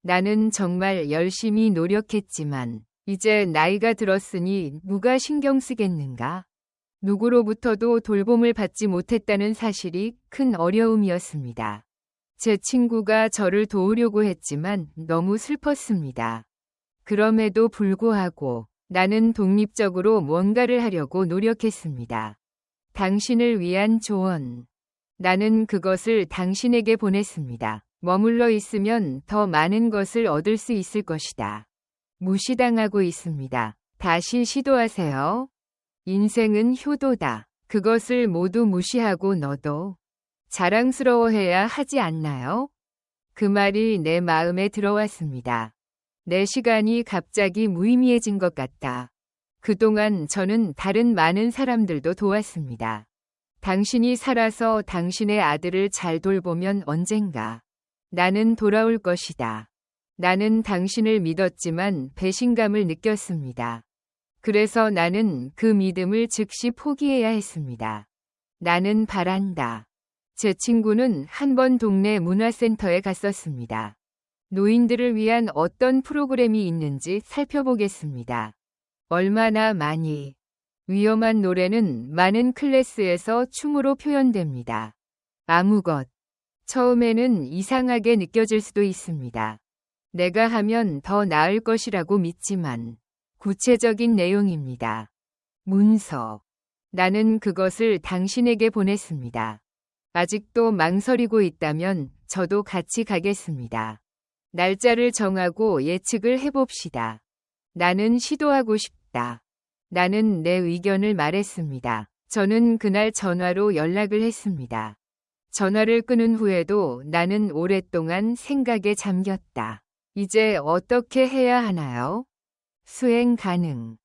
Speaker 1: 나는 정말 열심히 노력했지만 이제 나이가 들었으니 누가 신경 쓰겠는가? 누구로부터도 돌봄을 받지 못했다는 사실이 큰 어려움이었습니다. 제 친구가 저를 도우려고 했지만 너무 슬펐습니다. 그럼에도 불구하고 나는 독립적으로 뭔가를 하려고 노력했습니다. 당신을 위한 조언. 나는 그것을 당신에게 보냈습니다. 머물러 있으면 더 많은 것을 얻을 수 있을 것이다. 무시당하고 있습니다. 다시 시도하세요. 인생은 효도다. 그것을 모두 무시하고 너도 자랑스러워해야 하지 않나요? 그 말이 내 마음에 들어왔습니다. 내 시간이 갑자기 무의미해진 것 같다. 그동안 저는 다른 많은 사람들도 도왔습니다. 당신이 살아서 당신의 아들을 잘 돌보면 언젠가 나는 돌아올 것이다. 나는 당신을 믿었지만 배신감을 느꼈습니다. 그래서 나는 그 믿음을 즉시 포기해야 했습니다. 나는 바란다. 제 친구는 한 번 동네 문화센터에 갔었습니다. 노인들을 위한 어떤 프로그램이 있는지 살펴보겠습니다. 얼마나 많이 위험한 노래는 많은 클래스에서 춤으로 표현됩니다. 아무것. 처음에는 이상하게 느껴질 수도 있습니다. 내가 하면 더 나을 것이라고 믿지만 구체적인 내용입니다. 문서. 나는 그것을 당신에게 보냈습니다. 아직도 망설이고 있다면 저도 같이 가겠습니다. 날짜를 정하고 예측을 해봅시다. 나는 시도하고 싶다. 나는 내 의견을 말했습니다. 저는 그날 전화로 연락을 했습니다. 전화를 끊은 후에도 나는 오랫동안 생각에 잠겼다. 이제 어떻게 해야 하나요? 수행 가능.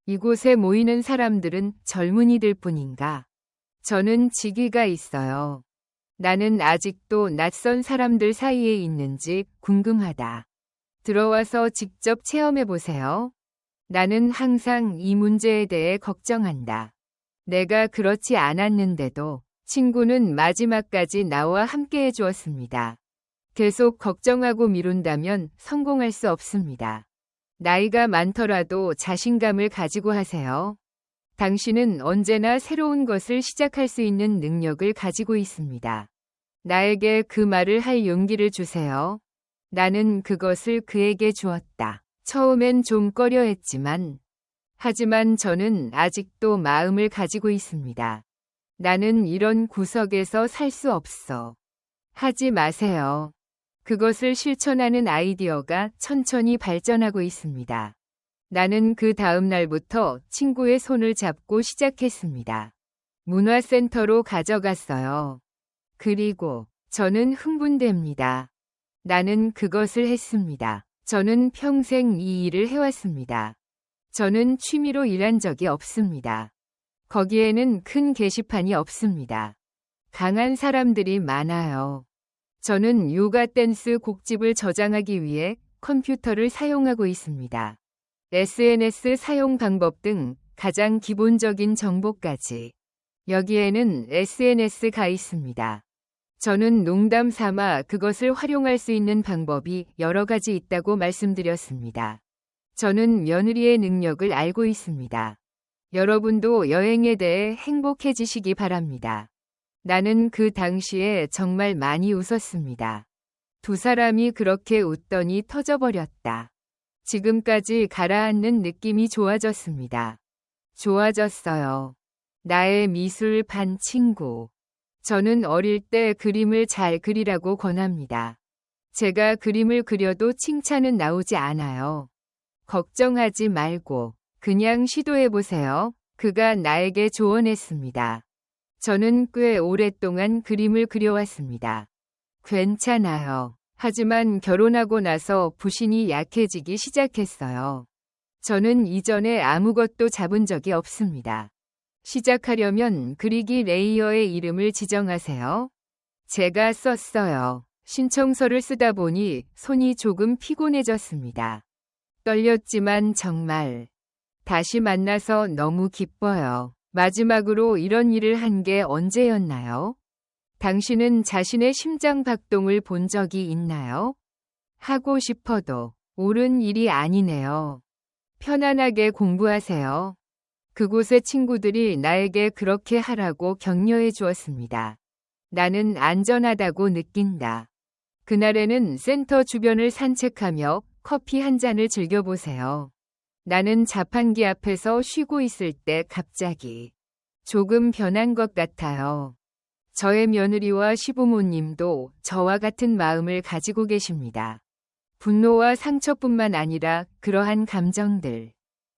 Speaker 1: 이곳에 모이는 사람들은 젊은이들 뿐인가? 저는 직위가 있어요. 나는 아직도 낯선 사람들 사이에 있는지 궁금하다. 들어와서 직접 체험해 보세요. 나는 항상 이 문제에 대해 걱정한다. 내가 그렇지 않았는데도 친구는 마지막까지 나와 함께 해주었습니다. 계속 걱정하고 미룬다면 성공할 수 없습니다. 나이가 많더라도 자신감을 가지고 하세요. 당신은 언제나 새로운 것을 시작할 수 있는 능력을 가지고 있습니다. 나에게 그 말을 할 용기를 주세요. 나는 그것을 그에게 주었다. 처음엔 좀 꺼려했지만, 하지만 저는 아직도 마음을 가지고 있습니다. 나는 이런 구석에서 살 수 없어. 하지 마세요. 그것을 실천하는 아이디어가 천천히 발전하고 있습니다. 나는 그 다음 날부터 친구의 손을 잡고 시작했습니다. 문화센터로 가져갔어요. 그리고 저는 흥분됩니다. 나는 그것을 했습니다. 저는 평생 이 일을 해왔습니다. 저는 취미로 일한 적이 없습니다. 거기에는 큰 게시판이 없습니다. 강한 사람들이 많아요. 저는 요가 댄스 곡집을 저장하기 위해 컴퓨터를 사용하고 있습니다. SNS 사용 방법 등 가장 기본적인 정보까지. 여기에는 SNS가 있습니다. 저는 농담 삼아 그것을 활용할 수 있는 방법이 여러 가지 있다고 말씀드렸습니다. 저는 며느리의 능력을 알고 있습니다. 여러분도 여행에 대해 행복해지시기 바랍니다. 나는 그 당시에 정말 많이 웃었습니다. 두 사람이 그렇게 웃더니 터져버렸다. 지금까지 가라앉는 느낌이 좋아졌습니다. 좋아졌어요. 나의 미술 반 친구. 저는 어릴 때 그림을 잘 그리라고 권합니다. 제가 그림을 그려도 칭찬은 나오지 않아요. 걱정하지 말고 그냥 시도해보세요. 그가 나에게 조언했습니다. 저는 꽤 오랫동안 그림을 그려왔습니다. 괜찮아요. 하지만 결혼하고 나서 부신이 약해지기 시작했어요. 저는 이전에 아무것도 잡은 적이 없습니다. 시작하려면 그리기 레이어의 이름을 지정하세요. 제가 썼어요. 신청서를 쓰다 보니 손이 조금 피곤해졌습니다. 떨렸지만 정말 다시 만나서 너무 기뻐요. 마지막으로 이런 일을 한 게 언제였나요? 당신은 자신의 심장 박동을 본 적이 있나요? 하고 싶어도 옳은 일이 아니네요. 편안하게 공부하세요. 그곳의 친구들이 나에게 그렇게 하라고 격려해 주었습니다. 나는 안전하다고 느낀다. 그날에는 센터 주변을 산책하며 커피 한 잔을 즐겨보세요. 나는 자판기 앞에서 쉬고 있을 때 갑자기 조금 변한 것 같아요. 저의 며느리와 시부모님도 저와 같은 마음을 가지고 계십니다. 분노와 상처뿐만 아니라 그러한 감정들.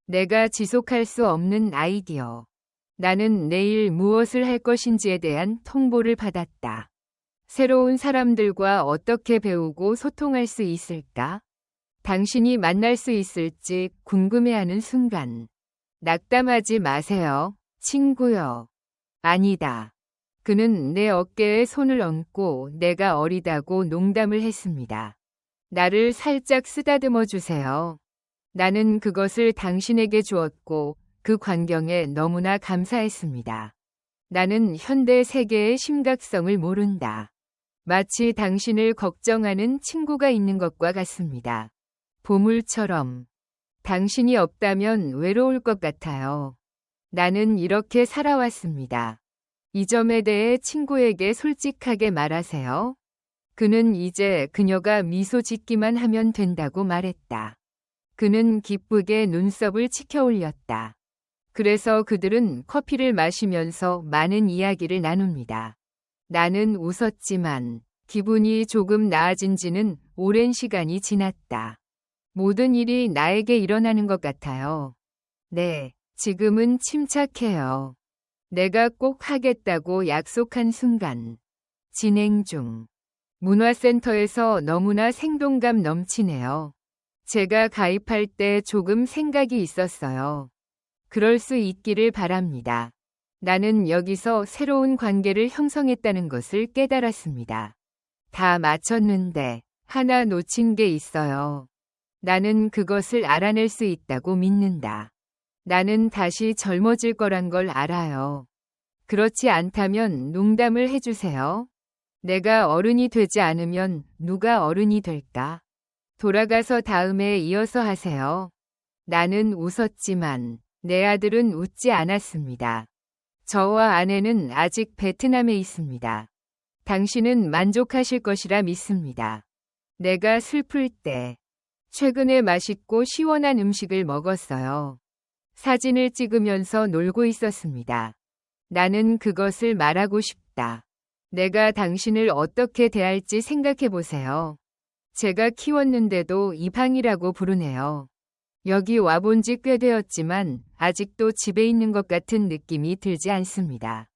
Speaker 1: 내가 지속할 수 없는 아이디어. 나는 내일 무엇을 할 것인지에 대한 통보를 받았다. 새로운 사람들과 어떻게 배우고 소통할 수 있을까? 당신이 만날 수 있을지 궁금해하는 순간. 낙담하지 마세요, 친구요. 아니다. 그는 내 어깨에 손을 얹고 내가 어리다고 농담을 했습니다. 나를 살짝 쓰다듬어 주세요. 나는 그것을 당신에게 주었고 그 광경에 너무나 감사했습니다. 나는 현대 세계의 심각성을 모른다. 마치 당신을 걱정하는 친구가 있는 것과 같습니다. 보물처럼. 당신이 없다면 외로울 것 같아요. 나는 이렇게 살아왔습니다. 이 점에 대해 친구에게 솔직하게 말하세요. 그는 이제 그녀가 미소 짓기만 하면 된다고 말했다. 그는 기쁘게 눈썹을 치켜 올렸다. 그래서 그들은 커피를 마시면서 많은 이야기를 나눕니다. 나는 웃었지만 기분이 조금 나아진 지는 오랜 시간이 지났다. 모든 일이 나에게 일어나는 것 같아요. 네, 지금은 침착해요. 내가 꼭 하겠다고 약속한 순간. 진행 중. 문화센터에서 너무나 생동감 넘치네요. 제가 가입할 때 조금 생각이 있었어요. 그럴 수 있기를 바랍니다. 나는 여기서 새로운 관계를 형성했다는 것을 깨달았습니다. 다 마쳤는데 하나 놓친 게 있어요. 나는 그것을 알아낼 수 있다고 믿는다. 나는 다시 젊어질 거란 걸 알아요. 그렇지 않다면 농담을 해주세요. 내가 어른이 되지 않으면 누가 어른이 될까? 돌아가서 다음에 이어서 하세요. 나는 웃었지만 내 아들은 웃지 않았습니다. 저와 아내는 아직 베트남에 있습니다. 당신은 만족하실 것이라 믿습니다. 내가 슬플 때 최근에 맛있고 시원한 음식을 먹었어요. 사진을 찍으면서 놀고 있었습니다. 나는 그것을 말하고 싶다. 내가 당신을 어떻게 대할지 생각해 보세요. 제가 키웠는데도 이방이라고 부르네요. 여기 와본 지 꽤 되었지만 아직도 집에 있는 것 같은 느낌이 들지 않습니다.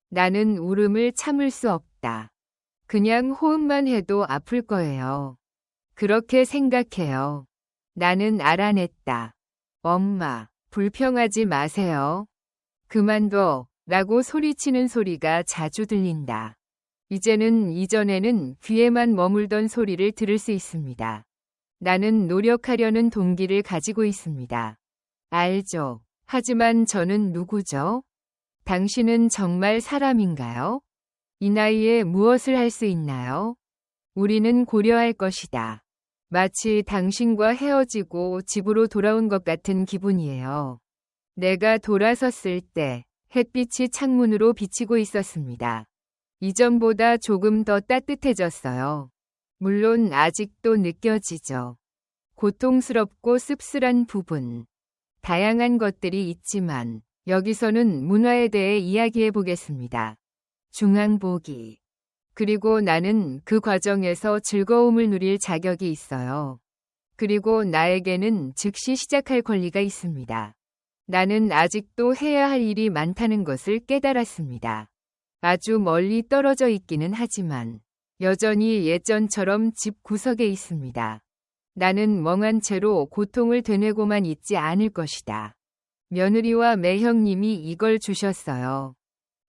Speaker 1: 나는 울음을 참을 수 없다. 그냥 호흡만 해도 아플 거예요. 그렇게 생각해요. 나는 알아냈다. 엄마, 불평하지 마세요. 그만둬, 라고 소리치는 소리가 자주 들린다. 이제는 이전에는 귀에만 머물던 소리를 들을 수 있습니다. 나는 노력하려는 동기를 가지고 있습니다. 알죠. 하지만 저는 누구죠? 당신은 정말 사람인가요? 이 나이에 무엇을 할 수 있나요? 우리는 고려할 것이다. 마치 당신과 헤어지고 집으로 돌아온 것 같은 기분이에요. 내가 돌아섰을 때 햇빛이 창문으로 비치고 있었습니다. 이전보다 조금 더 따뜻해졌어요. 물론 아직도 느껴지죠. 고통스럽고 씁쓸한 부분. 다양한 것들이 있지만 여기서는 문화에 대해 이야기해 보겠습니다. 중앙보기. 그리고 나는 그 과정에서 즐거움을 누릴 자격이 있어요. 그리고 나에게는 즉시 시작할 권리가 있습니다. 나는 아직도 해야 할 일이 많다는 것을 깨달았습니다. 아주 멀리 떨어져 있기는 하지만 여전히 예전처럼 집 구석에 있습니다. 나는 멍한 채로 고통을 되뇌고만 있지 않을 것이다. 며느리와 매형님이 이걸 주셨어요.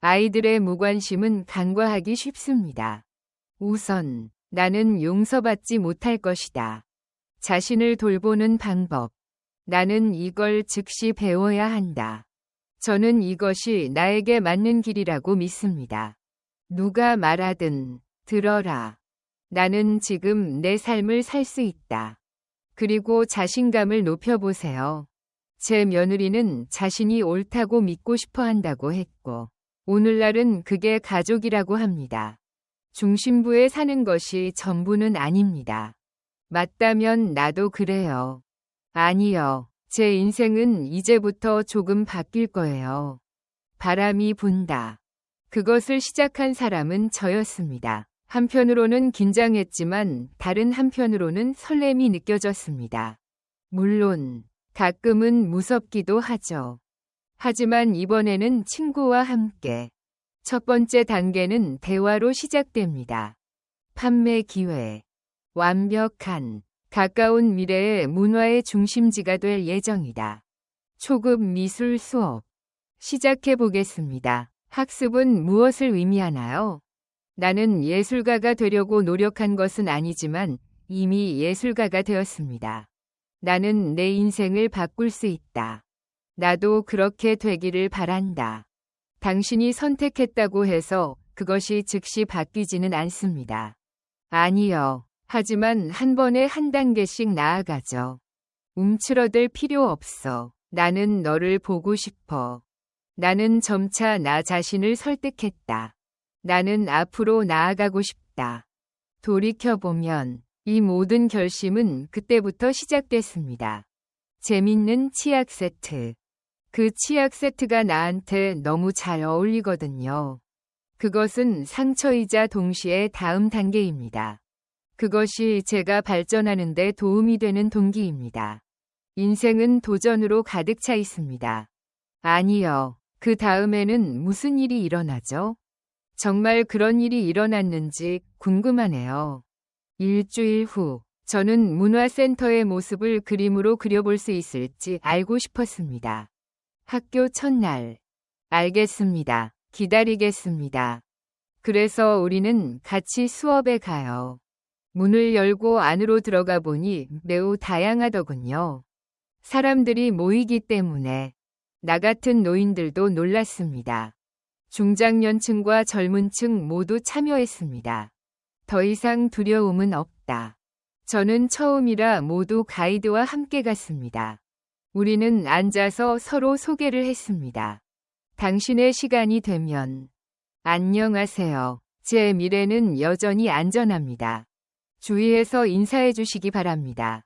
Speaker 1: 아이들의 무관심은 간과하기 쉽습니다. 우선 나는 용서받지 못할 것이다. 자신을 돌보는 방법. 나는 이걸 즉시 배워야 한다. 저는 이것이 나에게 맞는 길이라고 믿습니다. 누가 말하든 들어라. 나는 지금 내 삶을 살 수 있다. 그리고 자신감을 높여보세요. 제 며느리는 자신이 옳다고 믿고 싶어 한다고 했고, 오늘날은 그게 가족이라고 합니다. 중심부에 사는 것이 전부는 아닙니다. 맞다면 나도 그래요. 아니요. 제 인생은 이제부터 조금 바뀔 거예요. 바람이 분다. 그것을 시작한 사람은 저였습니다. 한편으로는 긴장했지만 다른 한편으로는 설렘이 느껴졌습니다. 물론 가끔은 무섭기도 하죠. 하지만 이번에는 친구와 함께. 첫 번째 단계는 대화로 시작됩니다. 판매 기회. 완벽한, 가까운 미래의 문화의 중심지가 될 예정이다. 초급 미술 수업. 시작해 보겠습니다. 학습은 무엇을 의미하나요? 나는 예술가가 되려고 노력한 것은 아니지만 이미 예술가가 되었습니다. 나는 내 인생을 바꿀 수 있다. 나도 그렇게 되기를 바란다. 당신이 선택했다고 해서 그것이 즉시 바뀌지는 않습니다. 아니요. 하지만 한 번에 한 단계씩 나아가죠. 움츠러들 필요 없어. 나는 너를 보고 싶어. 나는 점차 나 자신을 설득했다. 나는 앞으로 나아가고 싶다. 돌이켜보면 이 모든 결심은 그때부터 시작됐습니다. 재밌는 치약 세트. 그 치약 세트가 나한테 너무 잘 어울리거든요. 그것은 상처이자 동시에 다음 단계입니다. 그것이 제가 발전하는 데 도움이 되는 동기입니다. 인생은 도전으로 가득 차 있습니다. 아니요. 그 다음에는 무슨 일이 일어나죠? 정말 그런 일이 일어났는지 궁금하네요. 일주일 후, 저는 문화센터의 모습을 그림으로 그려볼 수 있을지 알고 싶었습니다. 학교 첫날. 알겠습니다. 기다리겠습니다. 그래서 우리는 같이 수업에 가요. 문을 열고 안으로 들어가 보니 매우 다양하더군요. 사람들이 모이기 때문에 나 같은 노인들도 놀랐습니다. 중장년층과 젊은층 모두 참여했습니다. 더 이상 두려움은 없다. 저는 처음이라 모두 가이드와 함께 갔습니다. 우리는 앉아서 서로 소개를 했습니다. 당신의 시간이 되면. 안녕하세요. 제 미래는 여전히 안전합니다. 주위에서 인사해 주시기 바랍니다.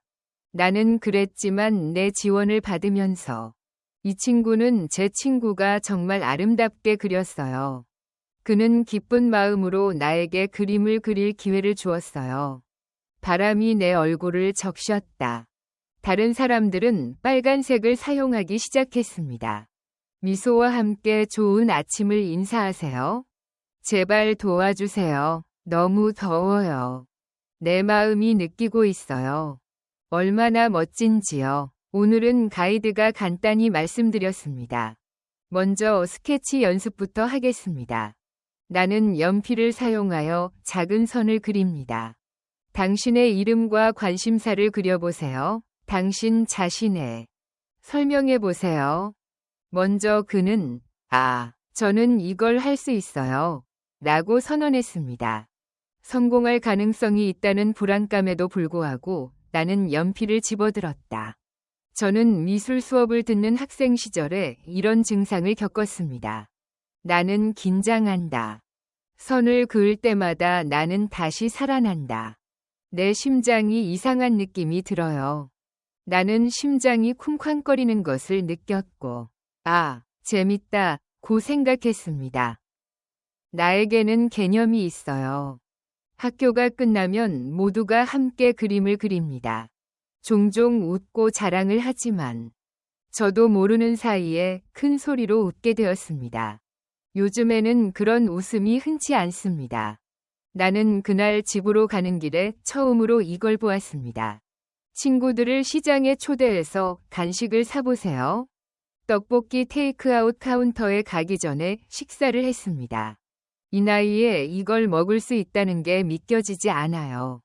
Speaker 1: 나는 그랬지만 내 지원을 받으면서 이 친구는 제 친구가 정말 아름답게 그렸어요. 그는 기쁜 마음으로 나에게 그림을 그릴 기회를 주었어요. 바람이 내 얼굴을 적셨다. 다른 사람들은 빨간색을 사용하기 시작했습니다. 미소와 함께 좋은 아침을 인사하세요. 제발 도와주세요. 너무 더워요. 내 마음이 느끼고 있어요. 얼마나 멋진지요. 오늘은 가이드가 간단히 말씀드렸습니다. 먼저 스케치 연습부터 하겠습니다. 나는 연필을 사용하여 작은 선을 그립니다. 당신의 이름과 관심사를 그려보세요. 당신 자신의. 설명해 보세요. 먼저 그는, 저는 이걸 할 수 있어요. 라고 선언했습니다. 성공할 가능성이 있다는 불안감에도 불구하고 나는 연필을 집어들었다. 저는 미술 수업을 듣는 학생 시절에 이런 증상을 겪었습니다. 나는 긴장한다. 선을 그을 때마다 나는 다시 살아난다. 내 심장이 이상한 느낌이 들어요. 나는 심장이 쿵쾅거리는 것을 느꼈고, 재밌다, 고 생각했습니다. 나에게는 개념이 있어요. 학교가 끝나면 모두가 함께 그림을 그립니다. 종종 웃고 자랑을 하지만 저도 모르는 사이에 큰 소리로 웃게 되었습니다. 요즘에는 그런 웃음이 흔치 않습니다. 나는 그날 집으로 가는 길에 처음으로 이걸 보았습니다. 친구들을 시장에 초대해서 간식을 사보세요. 떡볶이 테이크아웃 카운터에 가기 전에 식사를 했습니다. 이 나이에 이걸 먹을 수 있다는 게 믿겨지지 않아요.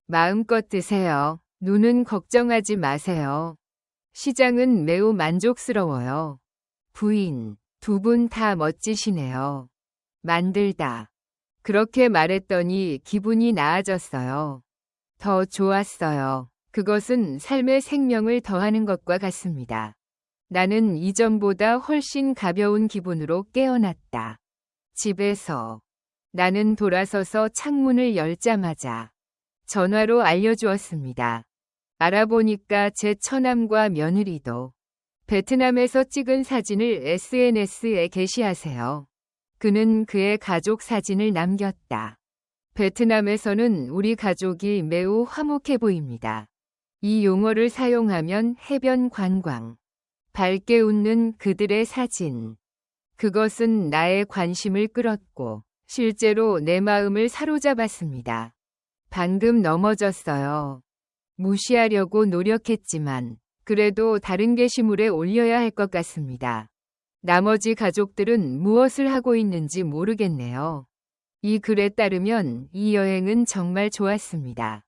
Speaker 1: 마음껏 드세요. 눈은 걱정하지 마세요. 시장은 매우 만족스러워요. 부인, 두 분 다 멋지시네요. 만들다. 그렇게 말했더니 기분이 나아졌어요. 더 좋았어요. 그것은 삶의 생명을 더하는 것과 같습니다. 나는 이전보다 훨씬 가벼운 기분으로 깨어났다. 집에서 나는 돌아서서 창문을 열자마자 전화로 알려주었습니다. 알아보니까 제 처남과 며느리도 베트남에서 찍은 사진을 SNS에 게시하세요. 그는 그의 가족 사진을 남겼다. 베트남에서는 우리 가족이 매우 화목해 보입니다. 이 용어를 사용하면 해변 관광, 밝게 웃는 그들의 사진. 그것은 나의 관심을 끌었고 실제로 내 마음을 사로잡았습니다. 방금 넘어졌어요. 무시하려고 노력했지만 그래도 다른 게시물에 올려야 할 것 같습니다. 나머지 가족들은 무엇을 하고 있는지 모르겠네요. 이 글에 따르면 이 여행은 정말 좋았습니다.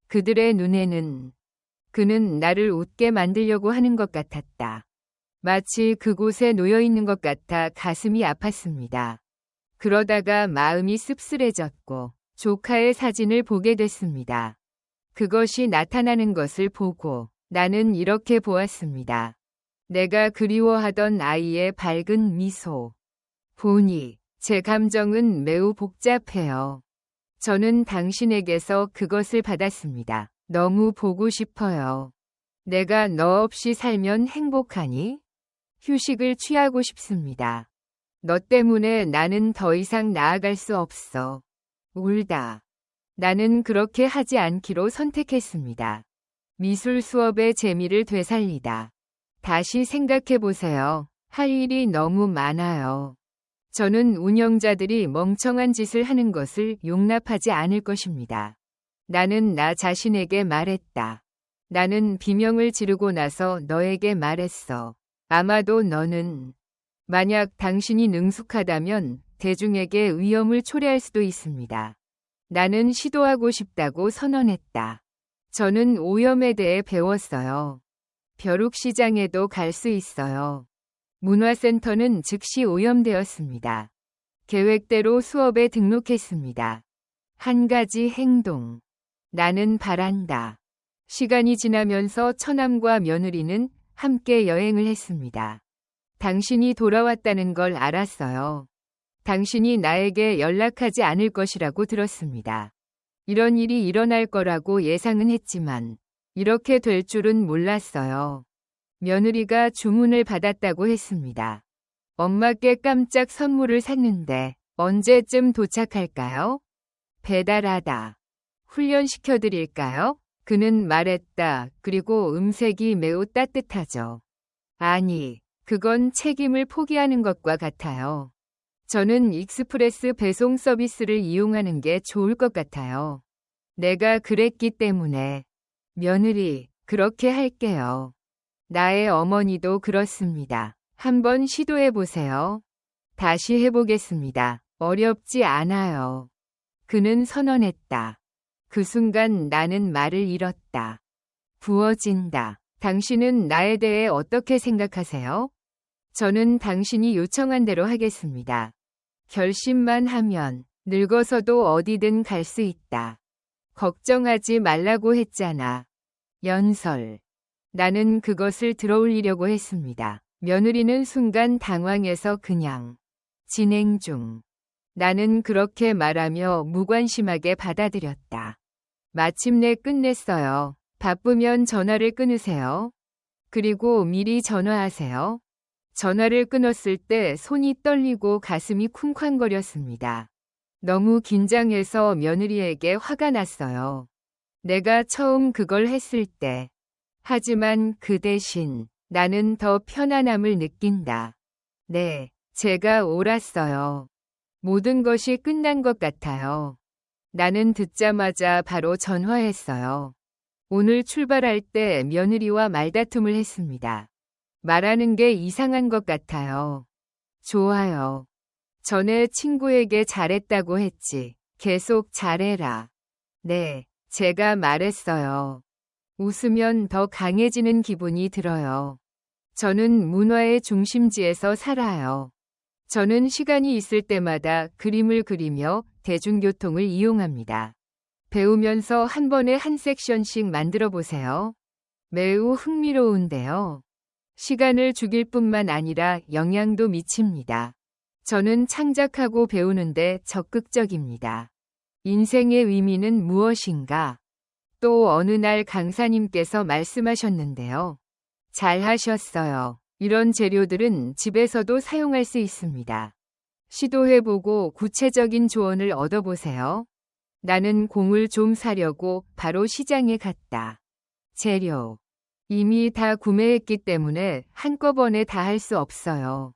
Speaker 1: 그들의 눈에는 그는 나를 웃게 만들려고 하는 것 같았다. 마치 그곳에 놓여 있는 것 같아 가슴이 아팠습니다. 그러다가 마음이 씁쓸해졌고 조카의 사진을 보게 됐습니다. 그것이 나타나는 것을 보고 나는 이렇게 보았습니다. 내가 그리워하던 아이의 밝은 미소. 보니 제 감정은 매우 복잡해요. 저는 당신에게서 그것을 받았습니다. 너무 보고 싶어요. 내가 너 없이 살면 행복하니? 휴식을 취하고 싶습니다. 너 때문에 나는 더 이상 나아갈 수 없어. 울다. 나는 그렇게 하지 않기로 선택했습니다. 미술 수업의 재미를 되살리다. 다시 생각해 보세요. 할 일이 너무 많아요. 저는 운영자들이 멍청한 짓을 하는 것을 용납하지 않을 것입니다. 나는 나 자신에게 말했다. 나는 비명을 지르고 나서 너에게 말했어. 아마도 너는 만약 당신이 능숙하다면 대중에게 위험을 초래할 수도 있습니다. 나는 시도하고 싶다고 선언했다. 저는 오염에 대해 배웠어요. 벼룩시장에도 갈 수 있어요. 문화센터는 즉시 오염되었습니다. 계획대로 수업에 등록했습니다. 한 가지 행동. 나는 바란다. 시간이 지나면서 처남과 며느리는 함께 여행을 했습니다. 당신이 돌아왔다는 걸 알았어요. 당신이 나에게 연락하지 않을 것이라고 들었습니다. 이런 일이 일어날 거라고 예상은 했지만 이렇게 될 줄은 몰랐어요. 며느리가 주문을 받았다고 했습니다. 엄마께 깜짝 선물을 샀는데 언제쯤 도착할까요? 배달하다. 훈련시켜드릴까요? 그는 말했다. 그리고 음색이 매우 따뜻하죠. 아니, 그건 책임을 포기하는 것과 같아요. 저는 익스프레스 배송 서비스를 이용하는 게 좋을 것 같아요. 내가 그랬기 때문에. 며느리, 그렇게 할게요. 나의 어머니도 그렇습니다. 한번 시도해 보세요. 다시 해보겠습니다. 어렵지 않아요. 그는 선언했다. 그 순간 나는 말을 잃었다. 부어진다. 당신은 나에 대해 어떻게 생각하세요? 저는 당신이 요청한 대로 하겠습니다. 결심만 하면 늙어서도 어디든 갈 수 있다. 걱정하지 말라고 했잖아. 연설. 나는 그것을 들어올리려고 했습니다. 며느리는 순간 당황해서 그냥 진행 중. 나는 그렇게 말하며 무관심하게 받아들였다. 마침내 끝냈어요. 바쁘면 전화를 끊으세요. 그리고 미리 전화하세요. 전화를 끊었을 때 손이 떨리고 가슴이 쿵쾅거렸습니다. 너무 긴장해서 며느리에게 화가 났어요. 내가 처음 그걸 했을 때. 하지만 그 대신 나는 더 편안함을 느낀다. 네, 제가 옳았어요. 모든 것이 끝난 것 같아요. 나는 듣자마자 바로 전화했어요. 오늘 출발할 때 며느리와 말다툼을 했습니다. 말하는 게 이상한 것 같아요. 좋아요. 전에 친구에게 잘했다고 했지. 계속 잘해라. 네, 제가 말했어요. 웃으면 더 강해지는 기분이 들어요. 저는 문화의 중심지에서 살아요. 저는 시간이 있을 때마다 그림을 그리며 대중교통을 이용합니다. 배우면서 한 번에 한 섹션씩 만들어 보세요. 매우 흥미로운데요. 시간을 죽일 뿐만 아니라 영향도 미칩니다. 저는 창작하고 배우는데 적극적입니다. 인생의 의미는 무엇인가? 또 어느 날 강사님께서 말씀하셨는데요. 잘하셨어요. 이런 재료들은 집에서도 사용할 수 있습니다. 시도해보고 구체적인 조언을 얻어보세요. 나는 공을 좀 사려고 바로 시장에 갔다. 재료. 이미 다 구매했기 때문에 한꺼번에 다 할 수 없어요.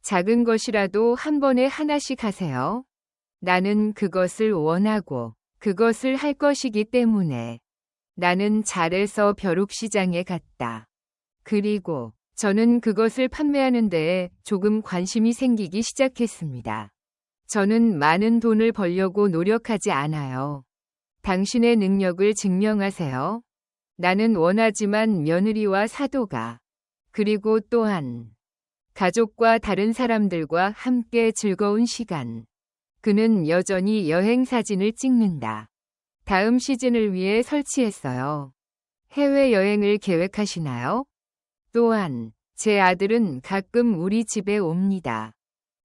Speaker 1: 작은 것이라도 한 번에 하나씩 하세요. 나는 그것을 원하고 그것을 할 것이기 때문에. 나는 잘해서 벼룩시장에 갔다. 그리고 저는 그것을 판매하는 데에 조금 관심이 생기기 시작했습니다. 저는 많은 돈을 벌려고 노력하지 않아요. 당신의 능력을 증명하세요. 나는 원하지만 며느리와 사도가, 그리고 또한 가족과 다른 사람들과 함께 즐거운 시간. 그는 여전히 여행 사진을 찍는다. 다음 시즌을 위해 설치했어요. 해외여행을 계획하시나요? 또한 제 아들은 가끔 우리 집에 옵니다.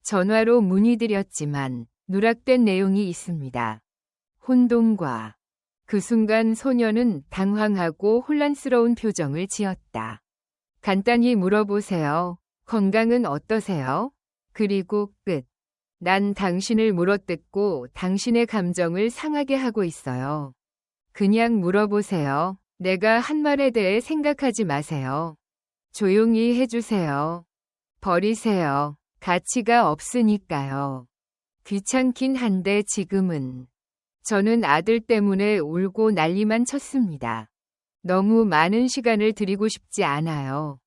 Speaker 1: 전화로 문의드렸지만 누락된 내용이 있습니다. 혼돈과 그 순간 소녀는 당황하고 혼란스러운 표정을 지었다. 간단히 물어보세요. 건강은 어떠세요? 그리고 끝. 난 당신을 물어뜯고 당신의 감정을 상하게 하고 있어요. 그냥 물어보세요. 내가 한 말에 대해 생각하지 마세요. 조용히 해주세요. 버리세요. 가치가 없으니까요. 귀찮긴 한데 지금은. 저는 아들 때문에 울고 난리만 쳤습니다. 너무 많은 시간을 드리고 싶지 않아요.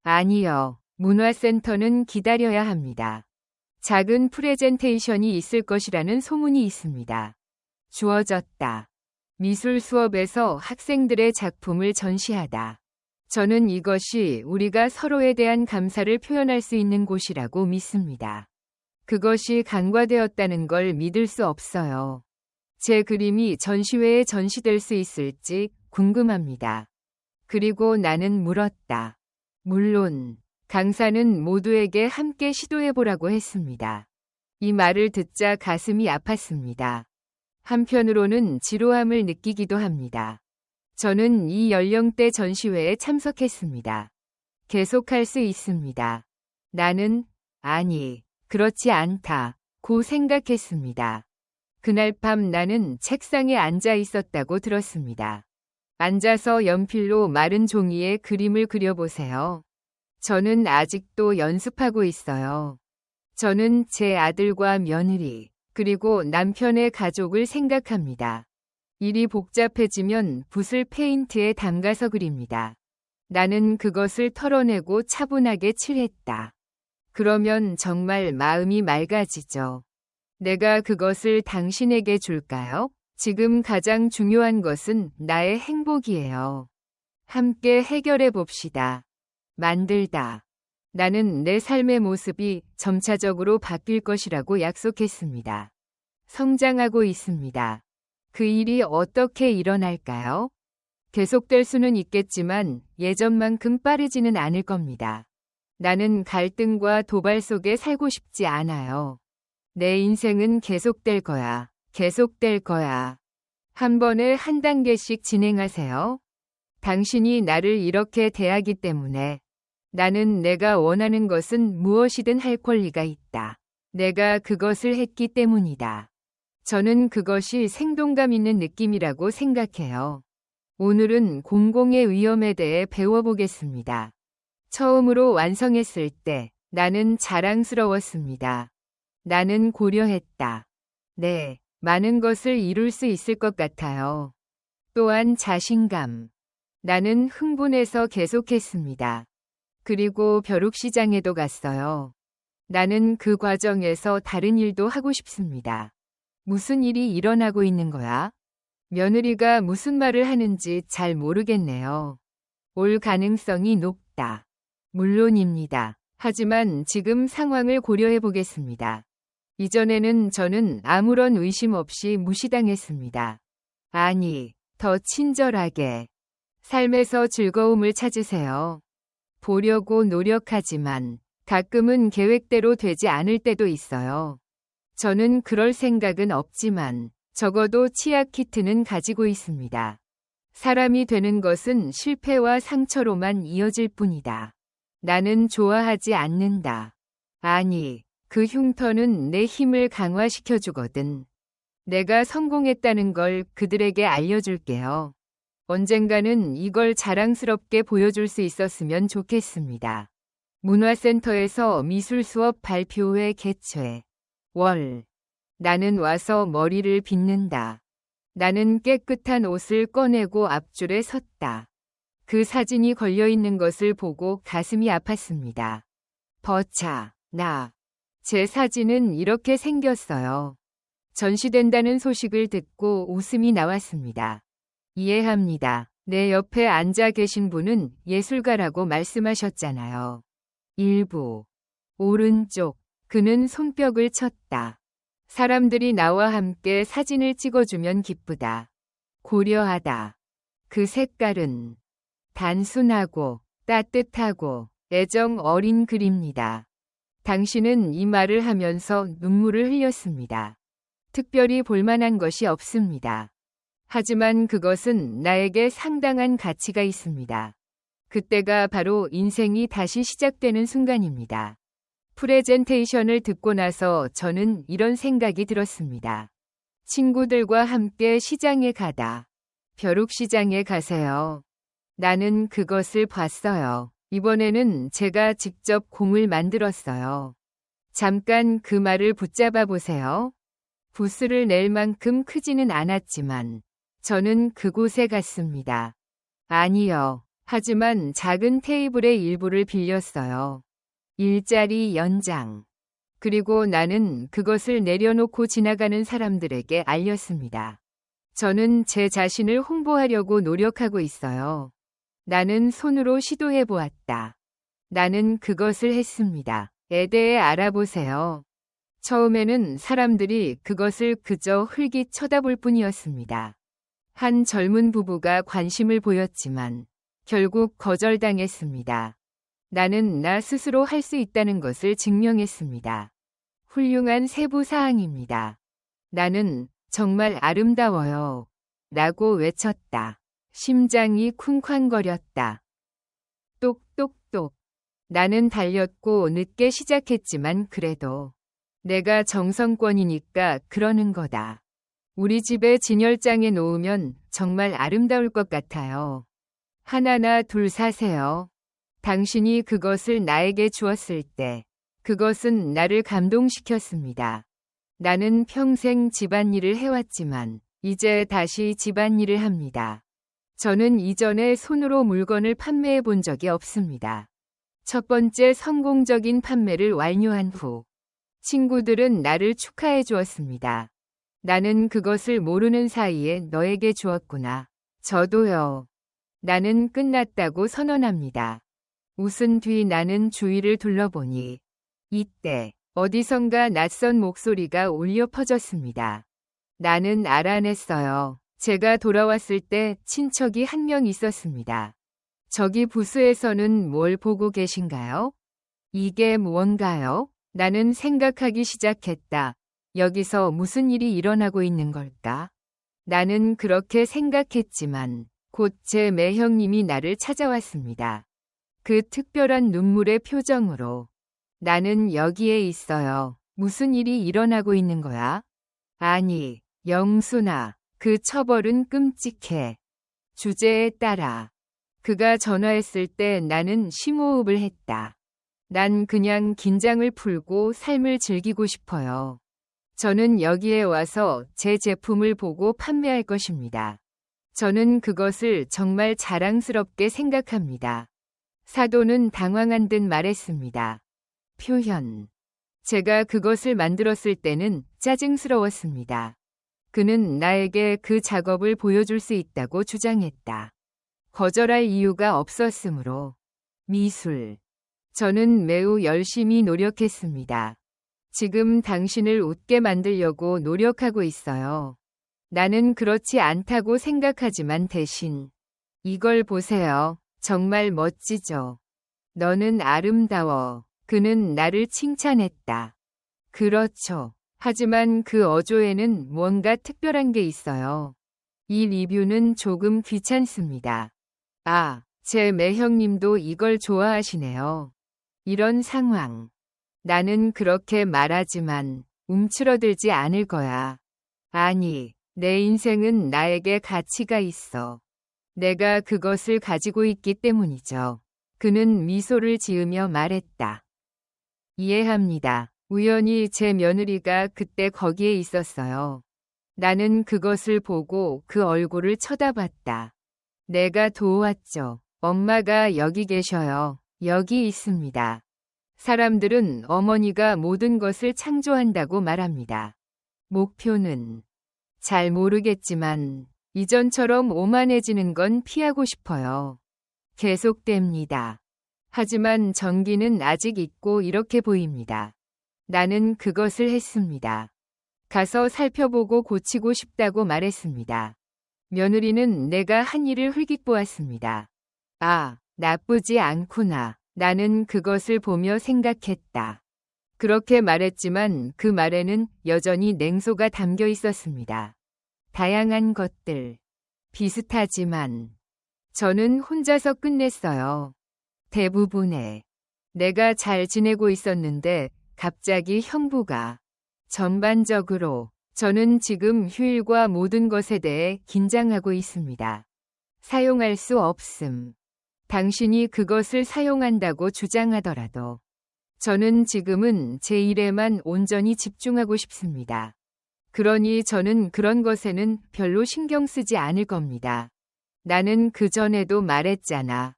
Speaker 1: 아니요. 문화센터는 기다려야 합니다. 작은 프레젠테이션이 있을 것이라는 소문이 있습니다. 주어졌다. 미술 수업에서 학생들의 작품을 전시하다. 저는 이것이 우리가 서로에 대한 감사를 표현할 수 있는 곳이라고 믿습니다. 그것이 간과되었다는 걸 믿을 수 없어요. 제 그림이 전시회에 전시될 수 있을지 궁금합니다. 그리고 나는 물었다. 물론 강사는 모두에게 함께 시도해보라고 했습니다. 이 말을 듣자 가슴이 아팠습니다. 한편으로는 지루함을 느끼기도 합니다. 저는 이 연령대 전시회에 참석했습니다. 계속할 수 있습니다. 나는 아니, 그렇지 않다고 생각했습니다. 그날 밤 나는 책상에 앉아 있었다고 들었습니다. 앉아서 연필로 마른 종이에 그림을 그려보세요. 저는 아직도 연습하고 있어요. 저는 제 아들과 며느리, 그리고 남편의 가족을 생각합니다. 일이 복잡해지면 붓을 페인트에 담가서 그립니다. 나는 그것을 털어내고 차분하게 칠했다. 그러면 정말 마음이 맑아지죠. 내가 그것을 당신에게 줄까요? 지금 가장 중요한 것은 나의 행복이에요. 함께 해결해 봅시다. 만들다. 나는 내 삶의 모습이 점차적으로 바뀔 것이라고 약속했습니다. 성장하고 있습니다. 그 일이 어떻게 일어날까요? 계속될 수는 있겠지만 예전만큼 빠르지는 않을 겁니다. 나는 갈등과 도발 속에 살고 싶지 않아요. 내 인생은 계속될 거야. 계속될 거야. 한 번에 한 단계씩 진행하세요. 당신이 나를 이렇게 대하기 때문에 나는 내가 원하는 것은 무엇이든 할 권리가 있다. 내가 그것을 했기 때문이다. 저는 그것이 생동감 있는 느낌이라고 생각해요. 오늘은 공공의 위험에 대해 배워보겠습니다. 처음으로 완성했을 때 나는 자랑스러웠습니다. 나는 고려했다. 네, 많은 것을 이룰 수 있을 것 같아요. 또한 자신감. 나는 흥분해서 계속했습니다. 그리고 벼룩시장에도 갔어요. 나는 그 과정에서 다른 일도 하고 싶습니다. 무슨 일이 일어나고 있는 거야? 며느리가 무슨 말을 하는지 잘 모르겠네요. 올 가능성이 높다. 물론입니다. 하지만 지금 상황을 고려해 보겠습니다. 이전에는 저는 아무런 의심 없이 무시당했습니다. 아니, 더 친절하게. 삶에서 즐거움을 찾으세요. 보려고 노력하지만 가끔은 계획대로 되지 않을 때도 있어요. 저는 그럴 생각은 없지만 적어도 치약 키트는 가지고 있습니다. 사람이 되는 것은 실패와 상처로만 이어질 뿐이다. 나는 좋아하지 않는다. 아니, 그 흉터는 내 힘을 강화시켜주거든. 내가 성공했다는 걸 그들에게 알려줄게요. 언젠가는 이걸 자랑스럽게 보여줄 수 있었으면 좋겠습니다. 문화센터에서 미술 수업 발표회 개최. 월. 나는 와서 머리를 빗는다. 나는 깨끗한 옷을 꺼내고 앞줄에 섰다. 그 사진이 걸려있는 것을 보고 가슴이 아팠습니다. 버차, 제 사진은 이렇게 생겼어요. 전시된다는 소식을 듣고 웃음이 나왔습니다. 이해합니다. 내 옆에 앉아 계신 분은 예술가라고 말씀하셨잖아요. 일부. 오른쪽. 그는 손뼉을 쳤다. 사람들이 나와 함께 사진을 찍어주면 기쁘다. 고려하다. 그 색깔은 단순하고 따뜻하고 애정 어린 글입니다. 당신은 이 말을 하면서 눈물을 흘렸습니다. 특별히 볼만한 것이 없습니다. 하지만 그것은 나에게 상당한 가치가 있습니다. 그때가 바로 인생이 다시 시작되는 순간입니다. 프레젠테이션을 듣고 나서 저는 이런 생각이 들었습니다. 친구들과 함께 시장에 가다. 벼룩시장에 가세요. 나는 그것을 봤어요. 이번에는 제가 직접 공을 만들었어요. 잠깐 그 말을 붙잡아 보세요. 부스를 낼 만큼 크지는 않았지만 저는 그곳에 갔습니다. 아니요. 하지만 작은 테이블의 일부를 빌렸어요. 일자리 연장. 그리고 나는 그것을 내려놓고 지나가는 사람들에게 알렸습니다. 저는 제 자신을 홍보하려고 노력하고 있어요. 나는 손으로 시도해 보았다. 나는 그것을 했습니다. 에 대해 알아보세요. 처음에는 사람들이 그것을 그저 흘깃 쳐다볼 뿐이었습니다. 한 젊은 부부가 관심을 보였지만 결국 거절당했습니다. 나는 나 스스로 할 수 있다는 것을 증명했습니다. 훌륭한 세부 사항입니다. 나는 정말 아름다워요. 라고 외쳤다. 심장이 쿵쾅거렸다. 똑똑똑. 나는 달렸고 늦게 시작했지만 그래도 내가 정성권이니까 그러는 거다. 우리 집에 진열장에 놓으면 정말 아름다울 것 같아요. 하나나 둘 사세요. 당신이 그것을 나에게 주었을 때 그것은 나를 감동시켰습니다. 나는 평생 집안일을 해왔지만 이제 다시 집안일을 합니다. 저는 이전에 손으로 물건을 판매해 본 적이 없습니다. 첫 번째 성공적인 판매를 완료한 후 친구들은 나를 축하해 주었습니다. 나는 그것을 모르는 사이에 너에게 주었구나. 저도요. 나는 끝났다고 선언합니다. 웃은 뒤 나는 주위를 둘러보니 이때 어디선가 낯선 목소리가 울려 퍼졌습니다. 나는 알아냈어요. 제가 돌아왔을 때 친척이 한 명 있었습니다. 저기 부스에서는 뭘 보고 계신가요? 이게 무언가요? 나는 생각하기 시작했다. 여기서 무슨 일이 일어나고 있는 걸까? 나는 그렇게 생각했지만 곧 제 매형님이 나를 찾아왔습니다. 그 특별한 눈물의 표정으로 나는 여기에 있어요. 무슨 일이 일어나고 있는 거야? 아니, 영순아, 그 처벌은 끔찍해. 주제에 따라. 그가 전화했을 때 나는 심호흡을 했다. 난 그냥 긴장을 풀고 삶을 즐기고 싶어요. 저는 여기에 와서 제 제품을 보고 판매할 것입니다. 저는 그것을 정말 자랑스럽게 생각합니다. 사도는 당황한 듯 말했습니다. 표현. 제가 그것을 만들었을 때는 짜증스러웠습니다. 그는 나에게 그 작업을 보여줄 수 있다고 주장했다. 거절할 이유가 없었으므로. 미술. 저는 매우 열심히 노력했습니다. 지금 당신을 웃게 만들려고 노력하고 있어요. 나는 그렇지 않다고 생각하지만 대신 이걸 보세요. 정말 멋지죠? 너는 아름다워. 그는 나를 칭찬했다. 그렇죠. 하지만 그 어조에는 뭔가 특별한 게 있어요. 이 리뷰는 조금 귀찮습니다. 아, 제 매형님도 이걸 좋아하시네요. 이런 상황. 나는 그렇게 말하지만 움츠러들지 않을 거야. 아니, 내 인생은 나에게 가치가 있어. 내가 그것을 가지고 있기 때문이죠. 그는 미소를 지으며 말했다. 이해합니다. 우연히 제 며느리가 그때 거기에 있었어요. 나는 그것을 보고 그 얼굴을 쳐다봤다. 내가 도왔죠. 엄마가 여기 계셔요. 여기 있습니다. 사람들은 어머니가 모든 것을 창조한다고 말합니다. 목표는 잘 모르겠지만 이전처럼 오만해지는 건 피하고 싶어요. 계속됩니다. 하지만 전기는 아직 있고 이렇게 보입니다. 나는 그것을 했습니다. 가서 살펴보고 고치고 싶다고 말했습니다. 며느리는 내가 한 일을 흘깃보았습니다. 아, 나쁘지 않구나. 나는 그것을 보며 생각했다. 그렇게 말했지만 그 말에는 여전히 냉소가 담겨 있었습니다. 다양한 것들. 비슷하지만 저는 혼자서 끝냈어요. 대부분의 내가 잘 지내고 있었는데 갑자기 형부가 전반적으로 저는 지금 휴일과 모든 것에 대해 긴장하고 있습니다. 사용할 수 없음. 당신이 그것을 사용한다고 주장하더라도 저는 지금은 제 일에만 온전히 집중하고 싶습니다. 그러니 저는 그런 것에는 별로 신경 쓰지 않을 겁니다. 나는 그전에도 말했잖아.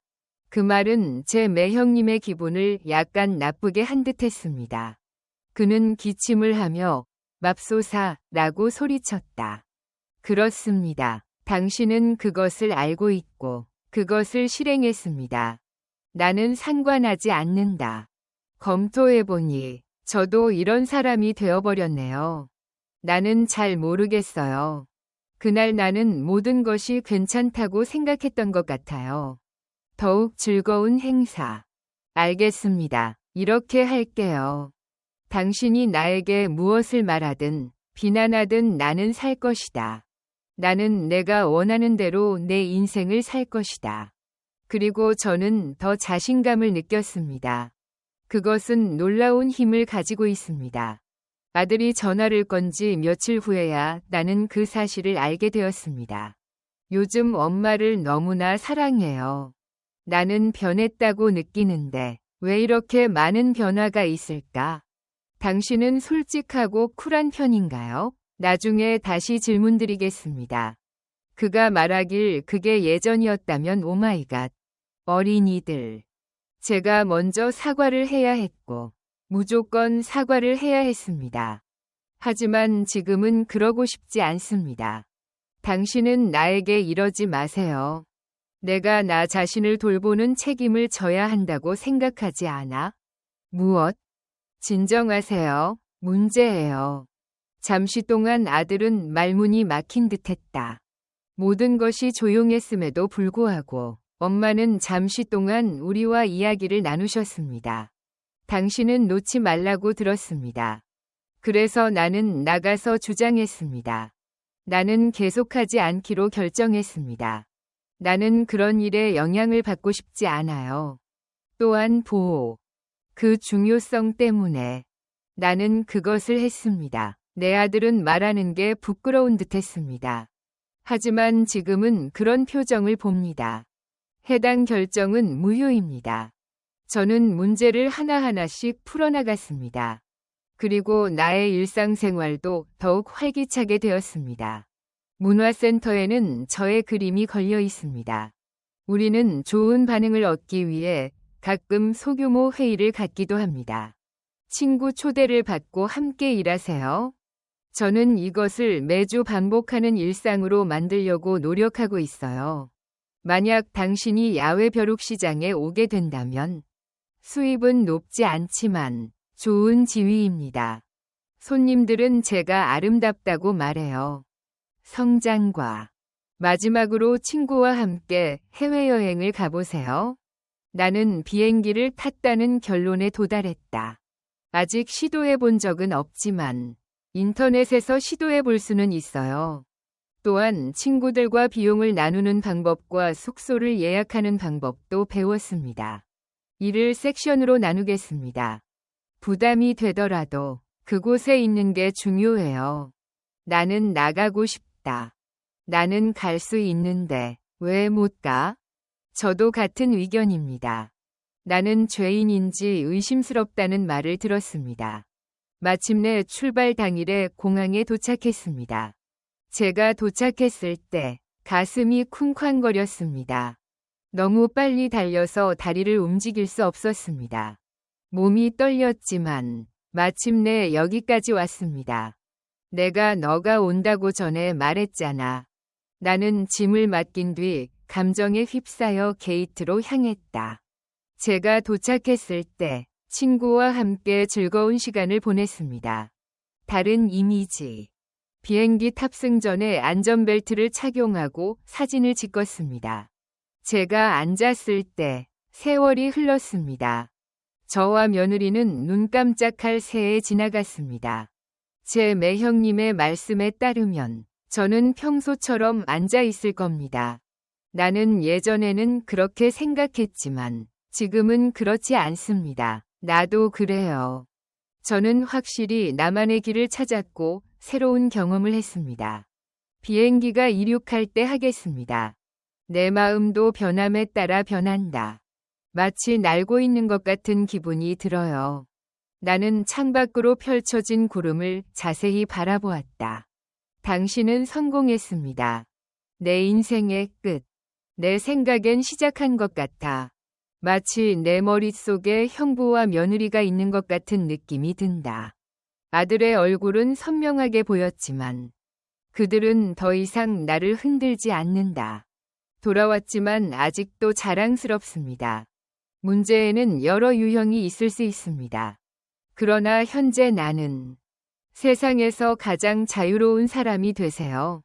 Speaker 1: 그 말은 제 매형님의 기분을 약간 나쁘게 한 듯 했습니다. 그는 기침을 하며 맙소사라고 소리쳤다. 그렇습니다. 당신은 그것을 알고 있고 그것을 실행했습니다. 나는 상관하지 않는다. 검토해보니 저도 이런 사람이 되어버렸네요. 나는 잘 모르겠어요. 그날 나는 모든 것이 괜찮다고 생각했던 것 같아요. 더욱 즐거운 행사. 알겠습니다. 이렇게 할게요. 당신이 나에게 무엇을 말하든 비난하든 나는 살 것이다. 나는 내가 원하는 대로 내 인생을 살 것이다. 그리고 저는 더 자신감을 느꼈습니다. 그것은 놀라운 힘을 가지고 있습니다. 아들이 전화를 건지 며칠 후에야 나는 그 사실을 알게 되었습니다. 요즘 엄마를 너무나 사랑해요. 나는 변했다고 느끼는데 왜 이렇게 많은 변화가 있을까? 당신은 솔직하고 쿨한 편인가요? 나중에 다시 질문드리겠습니다. 그가 말하길 그게 예전이었다면 오마이갓. 어린이들. 제가 먼저 사과를 해야 했고 무조건 사과를 해야 했습니다. 하지만 지금은 그러고 싶지 않습니다. 당신은 나에게 이러지 마세요. 내가 나 자신을 돌보는 책임을 져야 한다고 생각하지 않아? 무엇? 진정하세요. 문제예요. 잠시 동안 아들은 말문이 막힌 듯했다. 모든 것이 조용했음에도 불구하고 엄마는 잠시 동안 우리와 이야기를 나누셨습니다. 당신은 놓지 말라고 들었습니다. 그래서 나는 나가서 주장했습니다. 나는 계속하지 않기로 결정했습니다. 나는 그런 일에 영향을 받고 싶지 않아요. 또한 보호. 그 중요성 때문에 나는 그것을 했습니다. 내 아들은 말하는 게 부끄러운 듯 했습니다. 하지만 지금은 그런 표정을 봅니다. 해당 결정은 무효입니다. 저는 문제를 하나하나씩 풀어나갔습니다. 그리고 나의 일상생활도 더욱 활기차게 되었습니다. 문화센터에는 저의 그림이 걸려 있습니다. 우리는 좋은 반응을 얻기 위해 가끔 소규모 회의를 갖기도 합니다. 친구 초대를 받고 함께 일하세요. 저는 이것을 매주 반복하는 일상으로 만들려고 노력하고 있어요. 만약 당신이 야외 벼룩시장에 오게 된다면 수입은 높지 않지만 좋은 지위입니다. 손님들은 제가 아름답다고 말해요. 성장과 마지막으로 친구와 함께 해외여행을 가보세요. 나는 비행기를 탔다는 결론에 도달했다. 아직 시도해 본 적은 없지만 인터넷에서 시도해 볼 수는 있어요. 또한 친구들과 비용을 나누는 방법과 숙소를 예약하는 방법도 배웠습니다. 이를 섹션으로 나누겠습니다. 부담이 되더라도 그곳에 있는 게 중요해요. 나는 나가고 싶다. 나는 갈 수 있는데 왜 못 가? 저도 같은 의견입니다. 나는 죄인인지 의심스럽다는 말을 들었습니다. 마침내 출발 당일에 공항에 도착했습니다. 제가 도착했을 때 가슴이 쿵쾅거렸습니다. 너무 빨리 달려서 다리를 움직일 수 없었습니다. 몸이 떨렸지만 마침내 여기까지 왔습니다. 내가 너가 온다고 전에 말했잖아. 나는 짐을 맡긴 뒤 감정에 휩싸여 게이트로 향했다. 제가 도착했을 때 친구와 함께 즐거운 시간을 보냈습니다. 다른 이미지. 비행기 탑승 전에 안전벨트를 착용하고 사진을 찍었습니다. 제가 앉았을 때 세월이 흘렀습니다. 저와 며느리는 눈 깜짝할 새에 지나갔습니다. 제 매형님의 말씀에 따르면 저는 평소처럼 앉아 있을 겁니다. 나는 예전에는 그렇게 생각했지만 지금은 그렇지 않습니다. 나도 그래요. 저는 확실히 나만의 길을 찾았고 새로운 경험을 했습니다. 비행기가 이륙할 때 하겠습니다. 내 마음도 변함에 따라 변한다. 마치 날고 있는 것 같은 기분이 들어요. 나는 창밖으로 펼쳐진 구름을 자세히 바라보았다. 당신은 성공했습니다. 내 인생의 끝. 내 생각엔 시작한 것 같아. 마치 내 머릿속에 형부와 며느리가 있는 것 같은 느낌이 든다. 아들의 얼굴은 선명하게 보였지만 그들은 더 이상 나를 흔들지 않는다. 돌아왔지만 아직도 자랑스럽습니다. 문제에는 여러 유형이 있을 수 있습니다. 그러나 현재 나는 세상에서 가장 자유로운 사람이 되세요.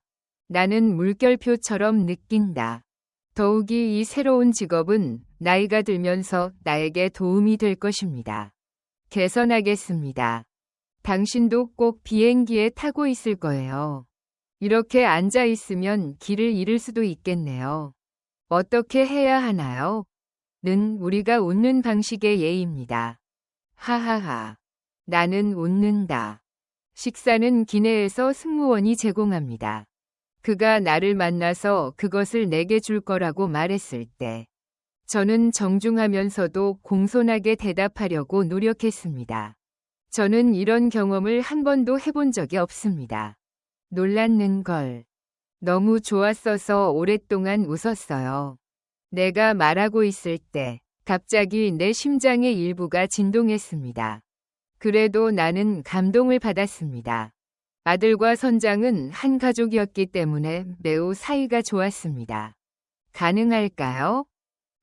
Speaker 1: 나는 물결표처럼 느낀다. 더욱이 이 새로운 직업은 나이가 들면서 나에게 도움이 될 것입니다. 개선하겠습니다. 당신도 꼭 비행기에 타고 있을 거예요. 이렇게 앉아 있으면 길을 잃을 수도 있겠네요. 어떻게 해야 하나요? 는 우리가 웃는 방식의 예입니다. 하하하. 나는 웃는다. 식사는 기내에서 승무원이 제공합니다. 그가 나를 만나서 그것을 내게 줄 거라고 말했을 때 저는 정중하면서도 공손하게 대답하려고 노력했습니다. 저는 이런 경험을 한 번도 해본 적이 없습니다. 놀랐는 걸. 너무 좋았어서 오랫동안 웃었어요. 내가 말하고 있을 때 갑자기 내 심장의 일부가 진동했습니다. 그래도 나는 감동을 받았습니다. 아들과 선장은 한 가족이었기 때문에 매우 사이가 좋았습니다. 가능할까요?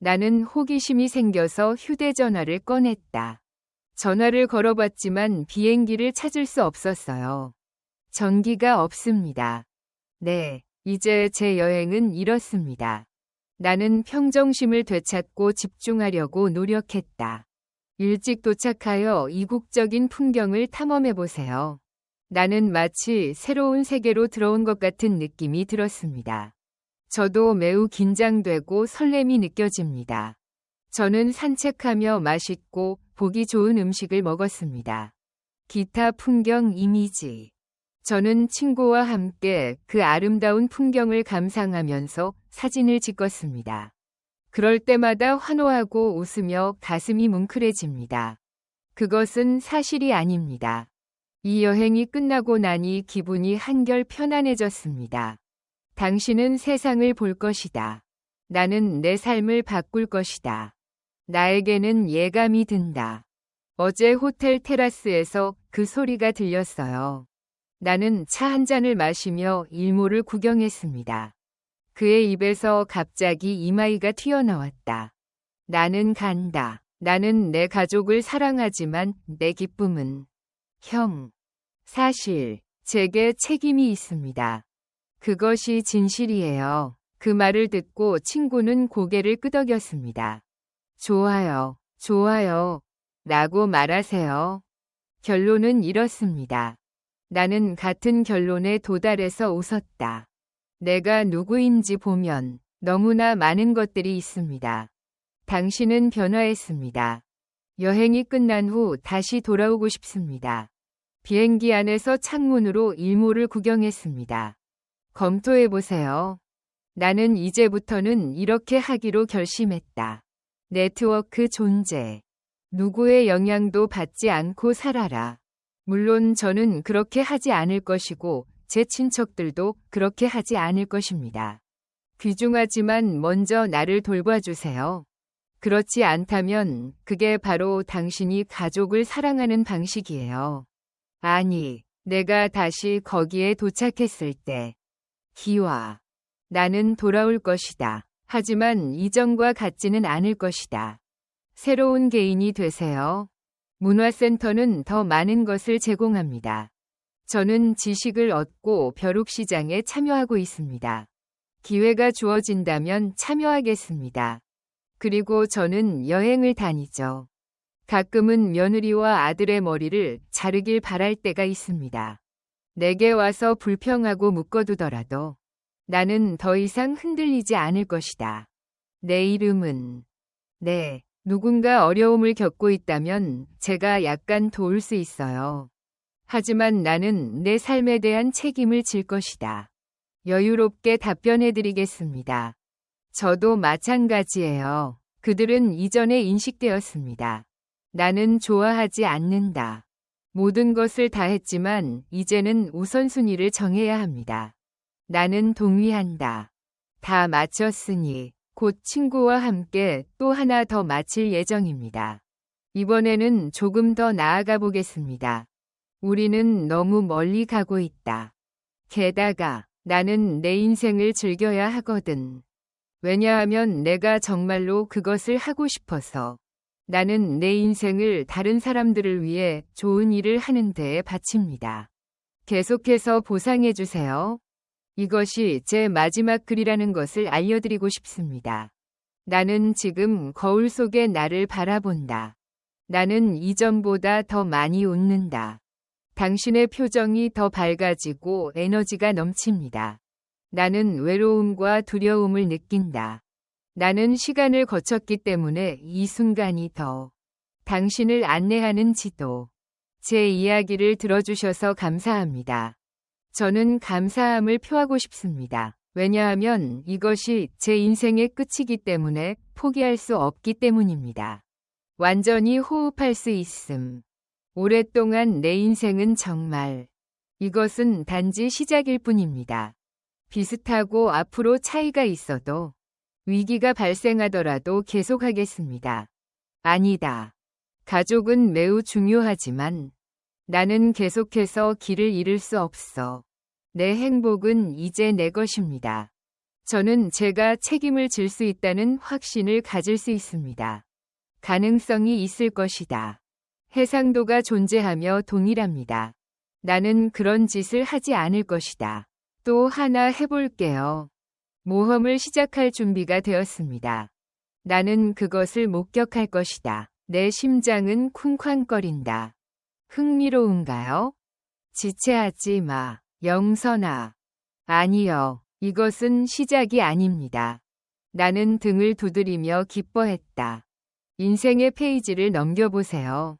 Speaker 1: 나는 호기심이 생겨서 휴대전화를 꺼냈다. 전화를 걸어봤지만 비행기를 찾을 수 없었어요. 전기가 없습니다. 네, 이제 제 여행은 이렇습니다. 나는 평정심을 되찾고 집중하려고 노력했다. 일찍 도착하여 이국적인 풍경을 탐험해보세요. 나는 마치 새로운 세계로 들어온 것 같은 느낌이 들었습니다. 저도 매우 긴장되고 설렘이 느껴집니다. 저는 산책하며 맛있고 보기 좋은 음식을 먹었습니다. 기타 풍경 이미지. 저는 친구와 함께 그 아름다운 풍경을 감상하면서 사진을 찍었습니다. 그럴 때마다 환호하고 웃으며 가슴이 뭉클해집니다. 그것은 사실이 아닙니다. 이 여행이 끝나고 나니 기분이 한결 편안해졌습니다. 당신은 세상을 볼 것이다. 나는 내 삶을 바꿀 것이다. 나에게는 예감이 든다. 어제 호텔 테라스에서 그 소리가 들렸어요. 나는 차 한 잔을 마시며 일몰을 구경했습니다. 그의 입에서 갑자기 이마이가 튀어나왔다. 나는 간다. 나는 내 가족을 사랑하지만 내 기쁨은 형. 사실 제게 책임이 있습니다. 그것이 진실이에요. 그 말을 듣고 친구는 고개를 끄덕였습니다. 좋아요, 좋아요. 라고 말하세요. 결론은 이렇습니다. 나는 같은 결론에 도달해서 웃었다. 내가 누구인지 보면 너무나 많은 것들이 있습니다. 당신은 변화했습니다. 여행이 끝난 후 다시 돌아오고 싶습니다. 비행기 안에서 창문으로 일몰을 구경했습니다. 검토해보세요. 나는 이제부터는 이렇게 하기로 결심했다. 네트워크 존재. 누구의 영향도 받지 않고 살아라. 물론 저는 그렇게 하지 않을 것이고 제 친척들도 그렇게 하지 않을 것입니다. 귀중하지만 먼저 나를 돌봐주세요. 그렇지 않다면 그게 바로 당신이 가족을 사랑하는 방식이에요. 아니, 내가 다시 거기에 도착했을 때. 기와. 나는 돌아올 것이다. 하지만 이전과 같지는 않을 것이다. 새로운 개인이 되세요. 문화센터는 더 많은 것을 제공합니다. 저는 지식을 얻고 벼룩시장에 참여하고 있습니다. 기회가 주어진다면 참여하겠습니다. 그리고 저는 여행을 다니죠. 가끔은 며느리와 아들의 머리를 자르길 바랄 때가 있습니다. 내게 와서 불평하고 묶어두더라도 나는 더 이상 흔들리지 않을 것이다. 내 이름은 네, 누군가 어려움을 겪고 있다면 제가 약간 도울 수 있어요. 하지만 나는 내 삶에 대한 책임을 질 것이다. 여유롭게 답변해드리겠습니다. 저도 마찬가지예요. 그들은 이전에 인식되었습니다. 나는 좋아하지 않는다. 모든 것을 다 했지만 이제는 우선순위를 정해야 합니다. 나는 동의한다. 다 마쳤으니 곧 친구와 함께 또 하나 더 마칠 예정입니다. 이번에는 조금 더 나아가 보겠습니다. 우리는 너무 멀리 가고 있다. 게다가 나는 내 인생을 즐겨야 하거든. 왜냐하면 내가 정말로 그것을 하고 싶어서. 나는 내 인생을 다른 사람들을 위해 좋은 일을 하는 데에 바칩니다. 계속해서 보상해주세요. 이것이 제 마지막 글이라는 것을 알려드리고 싶습니다. 나는 지금 거울 속의 나를 바라본다. 나는 이전보다 더 많이 웃는다. 당신의 표정이 더 밝아지고 에너지가 넘칩니다. 나는 외로움과 두려움을 느낀다. 나는 시간을 거쳤기 때문에 이 순간이 더 당신을 안내하는 지도. 제 이야기를 들어주셔서 감사합니다. 저는 감사함을 표하고 싶습니다. 왜냐하면 이것이 제 인생의 끝이기 때문에 포기할 수 없기 때문입니다. 완전히 호흡할 수 있음. 오랫동안 내 인생은 정말 이것은 단지 시작일 뿐입니다. 비슷하고 앞으로 차이가 있어도 위기가 발생하더라도 계속하겠습니다. 아니다. 가족은 매우 중요하지만 나는 계속해서 길을 잃을 수 없어. 내 행복은 이제 내 것입니다. 저는 제가 책임을 질 수 있다는 확신을 가질 수 있습니다. 가능성이 있을 것이다. 해상도가 존재하며 동일합니다. 나는 그런 짓을 하지 않을 것이다. 또 하나 해볼게요. 모험을 시작할 준비가 되었습니다. 나는 그것을 목격할 것이다. 내 심장은 쿵쾅거린다. 흥미로운가요? 지체하지 마, 영선아. 아니요, 이것은 시작이 아닙니다. 나는 등을 두드리며 기뻐했다. 인생의 페이지를 넘겨보세요.